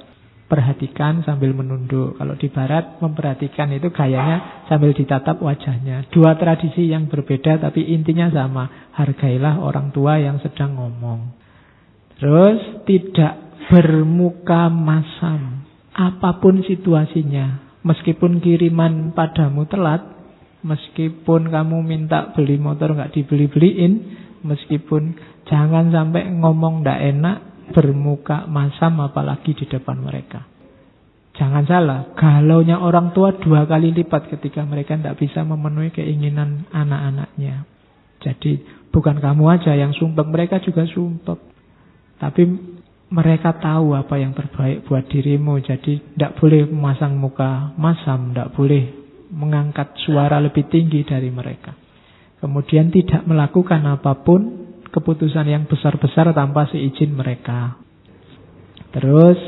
Perhatikan sambil menunduk. Kalau di barat, memperhatikan itu gayanya sambil ditatap wajahnya. Dua tradisi yang berbeda tapi intinya sama. Hargailah orang tua yang sedang ngomong. Terus tidak bermuka masam. Apapun situasinya. Meskipun kiriman padamu telat, meskipun kamu minta beli motor nggak dibeli-beliin, meskipun jangan sampai ngomong nggak enak, bermuka masam apalagi di depan mereka. Jangan salah, galaunya orang tua 2 kali lipat ketika mereka tidak bisa memenuhi keinginan anak-anaknya. Jadi bukan kamu aja yang sumpek, mereka juga sumpek. Tapi mereka tahu apa yang terbaik buat dirimu. Jadi tidak boleh memasang muka masam, tidak boleh mengangkat suara lebih tinggi dari mereka. Kemudian tidak melakukan apapun keputusan yang besar-besar tanpa seizin mereka. Terus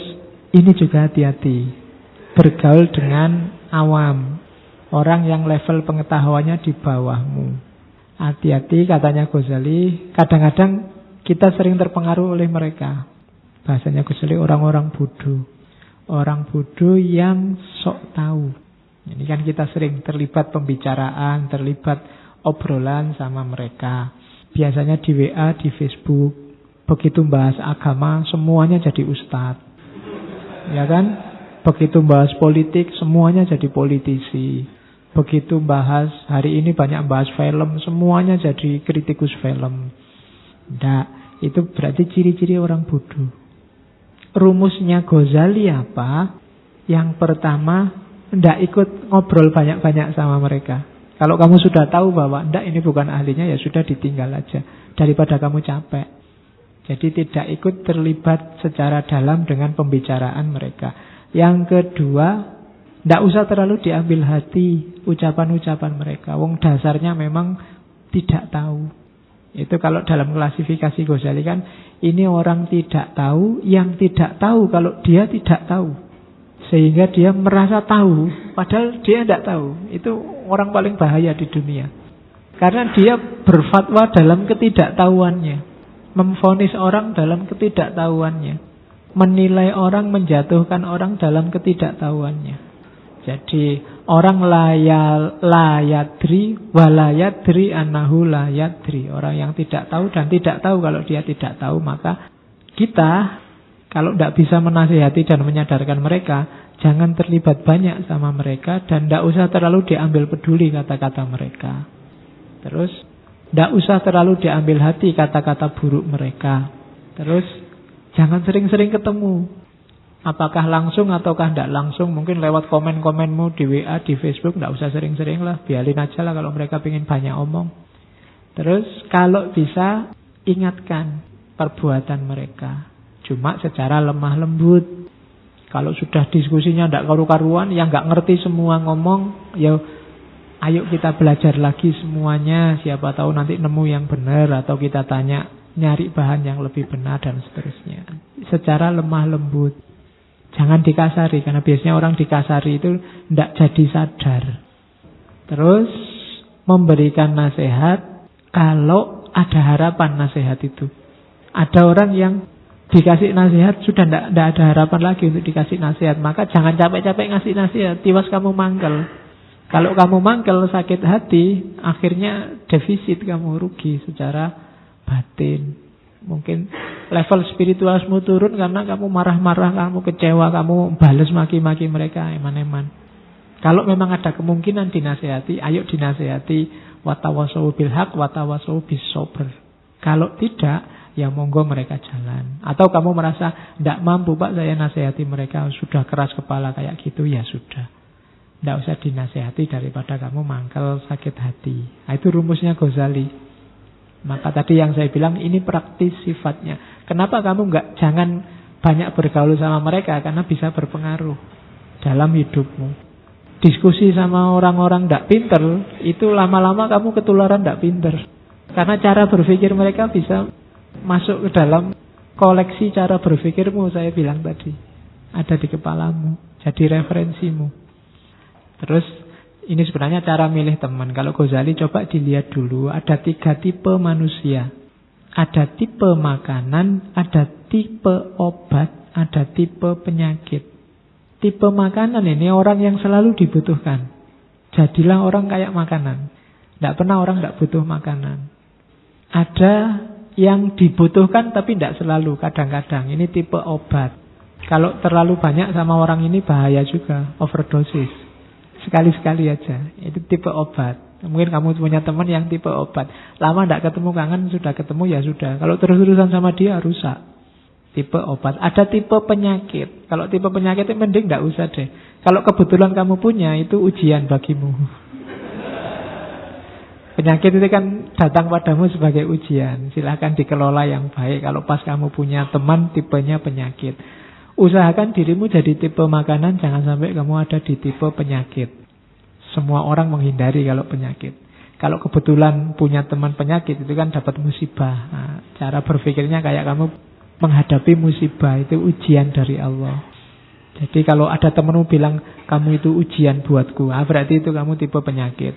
ini juga hati-hati. Bergaul dengan awam, orang yang level pengetahuannya di bawahmu. Hati-hati katanya Ghazali. Kadang-kadang kita sering terpengaruh oleh mereka. Bahasanya Ghazali orang-orang bodoh. Orang bodoh yang sok tahu. Ini kan kita sering terlibat pembicaraan, terlibat obrolan sama mereka. Biasanya di WA, di Facebook. Begitu bahas agama, semuanya jadi ustadz. Ya kan? Begitu bahas politik, semuanya jadi politisi. Begitu bahas, hari ini banyak bahas film, semuanya jadi kritikus film. Nggak, itu berarti ciri-ciri orang bodoh. Rumusnya Ghazali apa? Yang pertama, nggak ikut ngobrol banyak-banyak sama mereka. Kalau kamu sudah tahu bahwa ndak ini bukan ahlinya, ya sudah ditinggal aja. Daripada kamu capek. Jadi tidak ikut terlibat secara dalam dengan pembicaraan mereka. Yang kedua, ndak usah terlalu diambil hati ucapan-ucapan mereka. Wong dasarnya memang tidak tahu. Itu kalau dalam klasifikasi Ghazali kan, ini orang tidak tahu, yang tidak tahu kalau dia tidak tahu. Sehingga dia merasa tahu, padahal dia tidak tahu. Itu orang paling bahaya di dunia. Karena dia berfatwa dalam ketidaktahuannya. Memvonis orang dalam ketidaktahuannya. Menilai orang, menjatuhkan orang dalam ketidaktahuannya. Jadi orang layadri walayadri anahu layadri. Orang yang tidak tahu dan tidak tahu kalau dia tidak tahu. Maka kita kalau tidak bisa menasihati dan menyadarkan mereka, jangan terlibat banyak sama mereka dan tidak usah terlalu diambil peduli kata-kata mereka. Terus tidak usah terlalu diambil hati kata-kata buruk mereka. Terus jangan sering-sering ketemu. Apakah langsung ataukah tidak langsung, mungkin lewat komen-komenmu di WA, di Facebook, tidak usah sering-sering lah. Biarin aja lah kalau mereka ingin banyak omong. Terus kalau bisa ingatkan perbuatan mereka. Cuma secara lemah lembut. Kalau sudah diskusinya tidak karu-karuan, yang nggak ngerti semua ngomong, ya ayo kita belajar lagi semuanya. Siapa tahu nanti nemu yang benar, atau kita tanya, nyari bahan yang lebih benar dan seterusnya. Secara lemah lembut. Jangan dikasari, karena biasanya orang dikasari itu tidak jadi sadar. Terus memberikan nasihat kalau ada harapan nasihat itu. Ada orang yang dikasih nasihat sudah tidak ada harapan lagi untuk dikasih nasihat. Maka jangan capek-capek ngasih nasihat. Tiwas kamu mangkel. Kalau kamu mangkel, sakit hati, akhirnya defisit, kamu rugi secara batin. Mungkin level spiritualmu turun karena kamu marah-marah, kamu kecewa, kamu balas maki-maki mereka, eman-eman. Kalau memang ada kemungkinan dinasihati, ayo dinasihati. Watawasau bil haq, watawasau bis sabr. Kalau tidak, ya monggo mereka jalan. Atau kamu merasa tidak mampu, Pak, saya nasihati mereka sudah keras kepala kayak gitu, ya sudah, tidak usah dinasihati daripada kamu mangkel sakit hati. Nah, itu rumusnya Ghazali. Maka tadi yang saya bilang ini praktis sifatnya. Kenapa kamu jangan banyak bergaul sama mereka? Karena bisa berpengaruh dalam hidupmu. Diskusi sama orang-orang tidak pinter, itu lama-lama kamu ketularan tidak pinter. Karena cara berpikir mereka bisa masuk ke dalam koleksi cara berpikirmu, saya bilang tadi. Ada di kepalamu, jadi referensimu. Terus ini sebenarnya cara milih teman. Kalau Ghazali coba dilihat dulu, ada 3 tipe manusia. Ada tipe makanan, ada tipe obat, ada tipe penyakit. tipe makanan ini orang yang selalu dibutuhkan. Jadilah orang kayak makanan. Tidak pernah orang tidak butuh makanan. Ada yang dibutuhkan tapi tidak selalu, kadang-kadang. Ini tipe obat. Kalau terlalu banyak sama orang ini bahaya juga, overdosis. Sekali-sekali aja. Itu tipe obat. Mungkin kamu punya teman yang tipe obat. Lama tidak ketemu, kangen, sudah ketemu ya sudah. Kalau terus-terusan sama dia rusak. Tipe obat. Ada tipe penyakit. Kalau tipe penyakit itu mending tidak usah deh. Kalau kebetulan kamu punya, itu ujian bagimu. Penyakit itu kan datang padamu sebagai ujian. Silahkan dikelola yang baik. Kalau pas kamu punya teman tipenya penyakit, usahakan dirimu jadi tipe makanan. Jangan sampai kamu ada di tipe penyakit. Semua orang menghindari kalau penyakit. Kalau kebetulan punya teman penyakit, itu kan dapat musibah. Nah, cara berpikirnya kayak kamu menghadapi musibah, itu ujian dari Allah. Jadi kalau ada temanmu bilang kamu itu ujian buatku, berarti itu kamu tipe penyakit.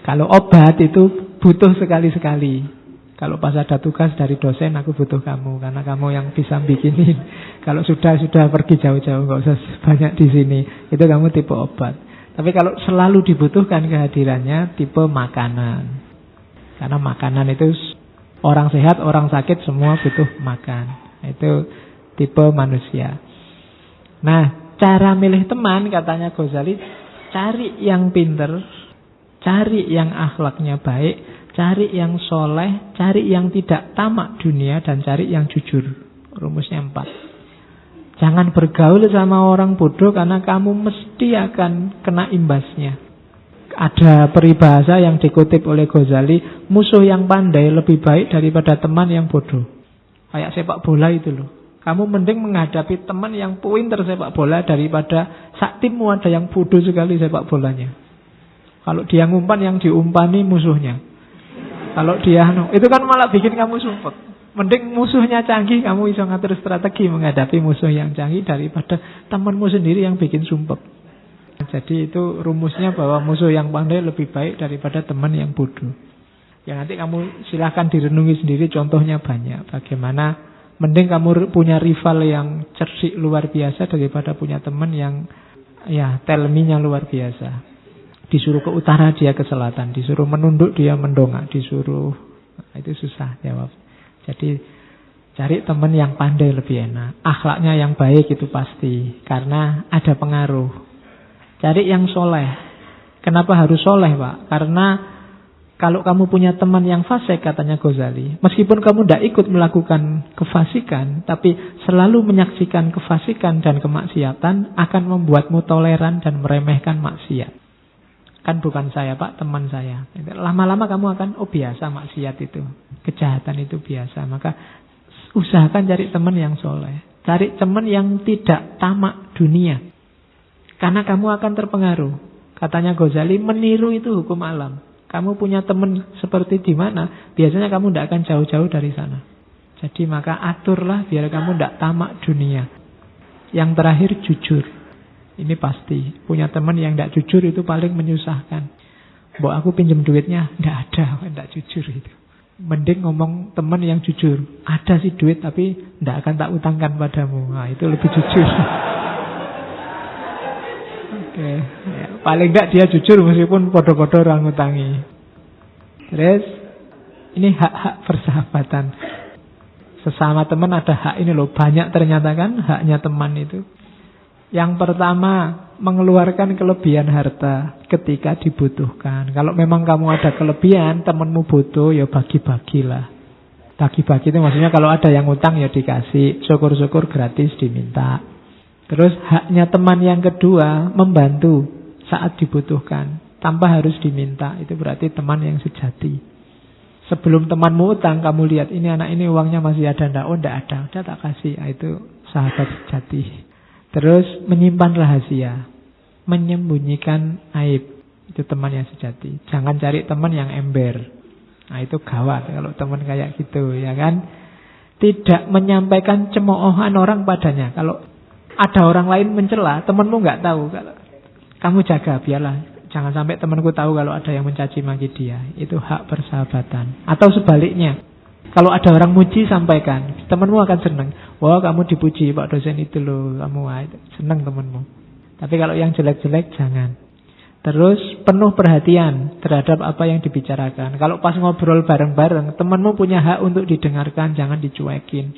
Kalau obat itu butuh sekali-sekali. Kalau pas ada tugas dari dosen, aku butuh kamu karena kamu yang bisa bikinin. Kalau sudah pergi jauh-jauh, nggak usah banyak di sini. Itu kamu tipe obat. Tapi kalau selalu dibutuhkan kehadirannya, tipe makanan. Karena makanan itu orang sehat, orang sakit semua butuh makan. Itu tipe manusia. Nah, cara milih teman katanya Ghazali, cari yang pinter, cari yang akhlaknya baik, cari yang soleh, cari yang tidak tamak dunia, dan cari yang jujur. Rumusnya 4. Jangan bergaul sama orang bodoh karena kamu mesti akan kena imbasnya. Ada peribahasa yang dikutip oleh Ghazali, musuh yang pandai lebih baik daripada teman yang bodoh. Kayak sepak bola itu loh. Kamu mending menghadapi teman yang pinter sepak bola daripada sak timmu ada yang bodoh sekali sepak bolanya. Kalau dia ngumpan, yang diumpani musuhnya. Kalau dia itu kan malah bikin kamu sumpek. Mending musuhnya canggih, kamu bisa ngatur strategi menghadapi musuh yang canggih daripada temanmu sendiri yang bikin sumpek. Jadi itu rumusnya bahwa musuh yang pandai lebih baik daripada teman yang bodoh. Ya nanti kamu silahkan direnungi sendiri, contohnya banyak. Bagaimana mending kamu punya rival yang cerdik luar biasa daripada punya teman yang ya tell me-nya luar biasa. Disuruh ke utara dia ke selatan, disuruh menunduk dia mendongak, disuruh itu susah jawab. Jadi cari teman yang pandai lebih enak. Akhlaknya yang baik itu pasti, karena ada pengaruh. Cari yang soleh. Kenapa harus soleh, Pak? Karena kalau kamu punya teman yang fasik, katanya Ghazali, meskipun kamu tidak ikut melakukan kefasikan, tapi selalu menyaksikan kefasikan dan kemaksiatan, akan membuatmu toleran dan meremehkan maksiat. Kan bukan saya, Pak, teman saya. Lama-lama kamu akan, biasa maksiat itu, kejahatan itu biasa. Maka usahakan cari teman yang soleh. Cari teman yang tidak tamak dunia, karena kamu akan terpengaruh. Katanya Ghazali, meniru itu hukum alam. Kamu punya teman seperti di mana, biasanya kamu tidak akan jauh-jauh dari sana. Jadi maka aturlah biar kamu tidak tamak dunia. Yang terakhir, jujur. Ini pasti. Punya teman yang tidak jujur itu paling menyusahkan. Mbok aku pinjam duitnya, tidak jujur itu. Mending ngomong teman yang jujur. Ada sih duit tapi tidak akan tak utangkan padamu. Nah, itu lebih jujur. Oke. Ya, paling tidak dia jujur meskipun podo-podo orang ngutangi. Terus ini hak-hak persahabatan. Sesama teman ada hak ini loh. Banyak ternyata kan haknya teman itu. Yang pertama, mengeluarkan kelebihan harta ketika dibutuhkan. Kalau memang kamu ada kelebihan, temanmu butuh, ya bagi-bagilah. Bagi-bagi itu maksudnya kalau ada yang utang ya dikasih, syukur-syukur gratis diminta. Terus haknya teman yang kedua, membantu saat dibutuhkan, tanpa harus diminta. Itu berarti teman yang sejati. Sebelum temanmu utang, kamu lihat ini anak ini uangnya masih ada enggak? Oh enggak ada, udah tak kasih. Nah, itu sahabat sejati. Terus menyimpan rahasia, menyembunyikan aib, itu teman yang sejati. Jangan cari teman yang ember. Nah itu gawat kalau teman kayak gitu, ya kan? Tidak menyampaikan cemoohan orang padanya. Kalau ada orang lain mencela, temanmu nggak tahu. Kamu jaga, biarlah. Jangan sampai temanku tahu kalau ada yang mencaci maki dia. Itu hak persahabatan. Atau sebaliknya, kalau ada orang muji, sampaikan. Temanmu akan senang. Wah, kamu dipuji Pak dosen itu loh, kamu seneng temanmu. Tapi kalau yang jelek-jelek jangan. Terus penuh perhatian terhadap apa yang dibicarakan. Kalau pas ngobrol bareng-bareng, temanmu punya hak untuk didengarkan, jangan dicuekin.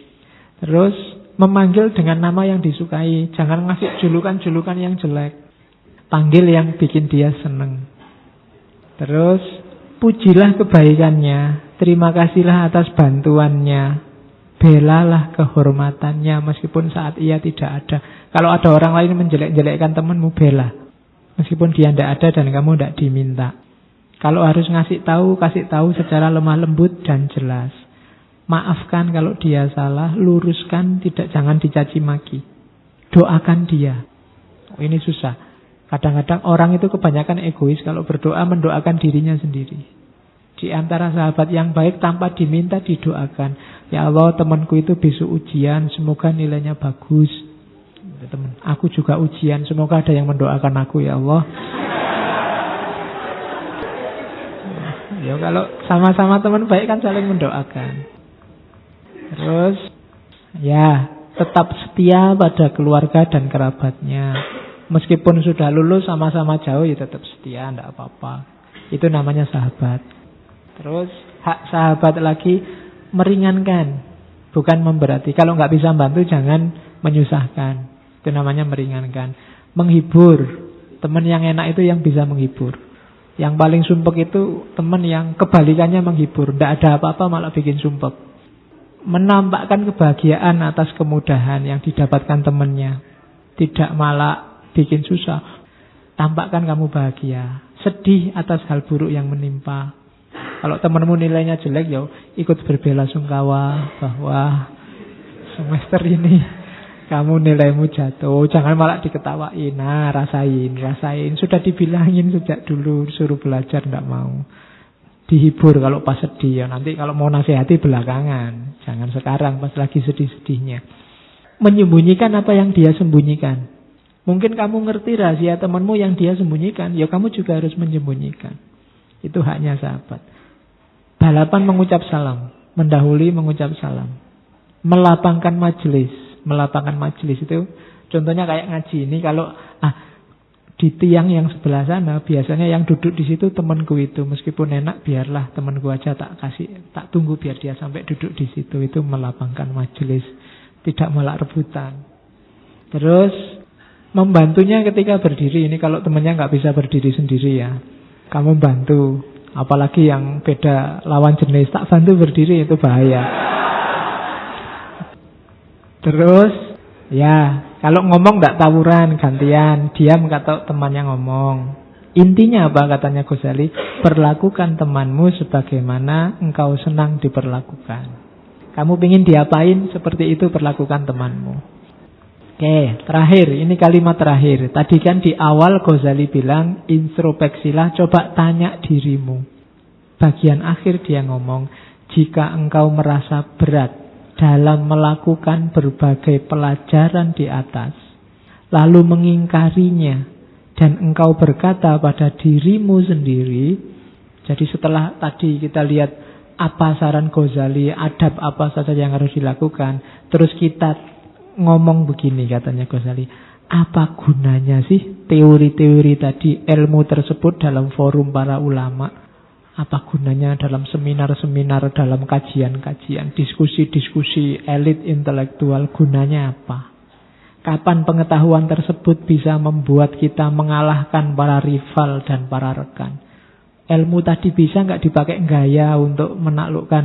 Terus memanggil dengan nama yang disukai, jangan ngasih julukan-julukan yang jelek. Panggil yang bikin dia seneng. Terus pujilah kebaikannya, terima kasihlah atas bantuannya, belalah kehormatannya meskipun saat ia tidak ada. Kalau ada orang lain menjelek-jelekkan temanmu, bela meskipun dia tidak ada dan kamu tidak diminta. Kalau harus ngasih tahu, kasih tahu secara lemah lembut dan jelas. Maafkan kalau dia salah, luruskan, jangan dicaci maki. Doakan dia. Ini susah. Kadang-kadang orang itu kebanyakan egois, kalau berdoa mendoakan dirinya sendiri. Di antara sahabat yang baik tanpa diminta didoakan. Ya Allah, temanku itu besok ujian, semoga nilainya bagus. Teman, aku juga ujian, semoga ada yang mendoakan aku ya Allah. Ya kalau sama-sama teman baik kan saling mendoakan. Terus ya tetap setia pada keluarga dan kerabatnya. Meskipun sudah lulus sama-sama jauh ya tetap setia, tidak apa-apa. Itu namanya sahabat. Terus hak sahabat lagi meringankan, bukan memberati. Kalau nggak bisa bantu jangan menyusahkan. Itu namanya meringankan. Menghibur. Teman yang enak itu yang bisa menghibur. Yang paling sumpek itu teman yang kebalikannya menghibur. Tidak ada apa-apa malah bikin sumpek. Menampakkan kebahagiaan atas kemudahan yang didapatkan temannya. Tidak malah bikin susah. Tampakkan kamu bahagia. Sedih atas hal buruk yang menimpa. Kalau temanmu nilainya jelek, ya ikut berbela-sungkawa bahwa semester ini kamu nilaimu jatuh. Jangan malah diketawain. Nah, rasain. Sudah dibilangin sejak dulu suruh belajar, tidak mau. Dihibur kalau pas sedih. Ya nanti kalau mau nasihati belakangan. Jangan sekarang pas lagi sedih-sedihnya. Menyembunyikan apa yang dia sembunyikan. Mungkin kamu ngerti rahasia temanmu yang dia sembunyikan, ya kamu juga harus menyembunyikan. Itu haknya sahabat. Balapan mengucap salam, mendahului mengucap salam. Melapangkan majelis. Melapangkan majelis itu contohnya kayak ngaji ini. Kalau di tiang yang sebelah sana biasanya yang duduk di situ temanku itu, meskipun enak biarlah temanku aja tak tunggu biar dia sampai duduk di situ. Itu melapangkan majelis, tidak malah rebutan. Terus membantunya ketika berdiri. Ini kalau temannya nggak bisa berdiri sendiri ya, kamu bantu. Apalagi yang beda lawan jenis, tak bantu berdiri, itu bahaya. Terus ya kalau ngomong nggak tawuran, gantian, diam kata temannya ngomong. Intinya apa katanya Ghazali? Perlakukan temanmu sebagaimana engkau senang diperlakukan. Kamu ingin diapain, seperti itu perlakukan temanmu. Oke, terakhir, ini kalimat terakhir. Tadi kan di awal Ghazali bilang introspeksilah, coba tanya dirimu. Bagian akhir dia ngomong, jika engkau merasa berat dalam melakukan berbagai pelajaran di atas, lalu mengingkarinya, dan engkau berkata pada dirimu sendiri. Jadi setelah tadi kita lihat apa saran Ghazali, adab apa saja yang harus dilakukan, terus kita ngomong begini katanya Ghazali, apa gunanya sih teori-teori tadi, ilmu tersebut dalam forum para ulama? Apa gunanya dalam seminar-seminar, dalam kajian-kajian, diskusi-diskusi elit intelektual, gunanya apa? Kapan pengetahuan tersebut bisa membuat kita mengalahkan para rival dan para rekan? Ilmu tadi bisa nggak dipakai gaya untuk menaklukkan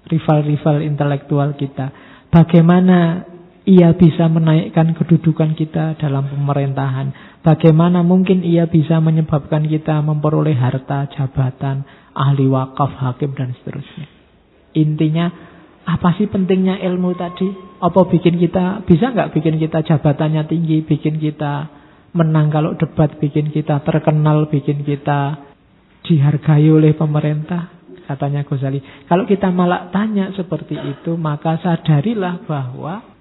rival-rival intelektual kita? Bagaimana ia bisa menaikkan kedudukan kita dalam pemerintahan? Bagaimana mungkin ia bisa menyebabkan kita memperoleh harta, jabatan, ahli wakaf, hakim, dan seterusnya? Intinya, apa sih pentingnya ilmu tadi? Apa bisa nggak bikin kita jabatannya tinggi, bikin kita menang kalau debat, bikin kita terkenal, bikin kita dihargai oleh pemerintah? Katanya Ghazali, kalau kita malah tanya seperti itu, maka sadarilah bahwa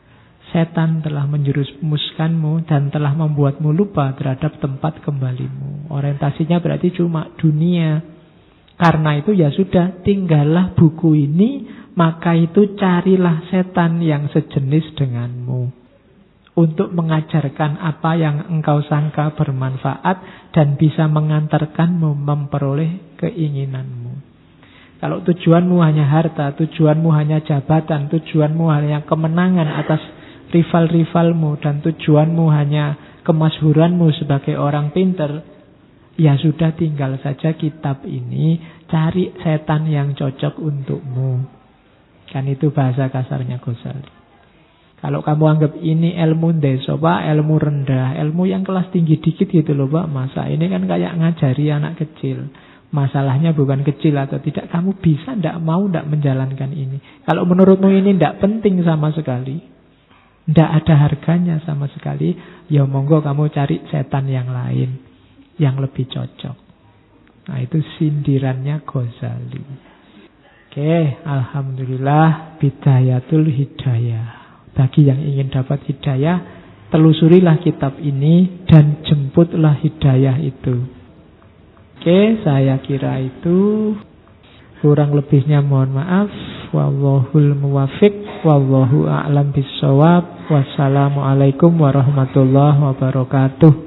setan telah menjerumuskanmu dan telah membuatmu lupa terhadap tempat kembalimu. Orientasinya berarti cuma dunia. Karena itu ya sudah, tinggallah buku ini, maka itu carilah setan yang sejenis denganmu untuk mengajarkan apa yang engkau sangka bermanfaat dan bisa mengantarkanmu memperoleh keinginanmu. Kalau tujuanmu hanya harta, tujuanmu hanya jabatan, tujuanmu hanya kemenangan atas rival-rivalmu, dan tujuanmu hanya kemasyhuranmu sebagai orang pinter, ya sudah, tinggal saja kitab ini, cari setan yang cocok untukmu. Kan itu bahasa kasarnya Ghazali. Kalau kamu anggap ini ilmu ndeso, Pak, ilmu rendah, ilmu yang kelas tinggi dikit gitu loh, Pak, masa ini kan kayak ngajari anak kecil. Masalahnya bukan kecil atau tidak, kamu bisa ndak mau ndak menjalankan ini. Kalau menurutmu ini ndak penting sama sekali, ndak ada harganya sama sekali, ya monggo kamu cari setan yang lain yang lebih cocok. Nah, itu sindirannya Ghazali. Oke, alhamdulillah, bidayatul hidayah. Bagi yang ingin dapat hidayah, telusurilah kitab ini dan jemputlah hidayah itu. Oke, saya kira itu. Kurang lebihnya mohon maaf. Wallahul muwafiq, wallahu a'lam bissawab. Wassalamualaikum warahmatullahi wabarakatuh.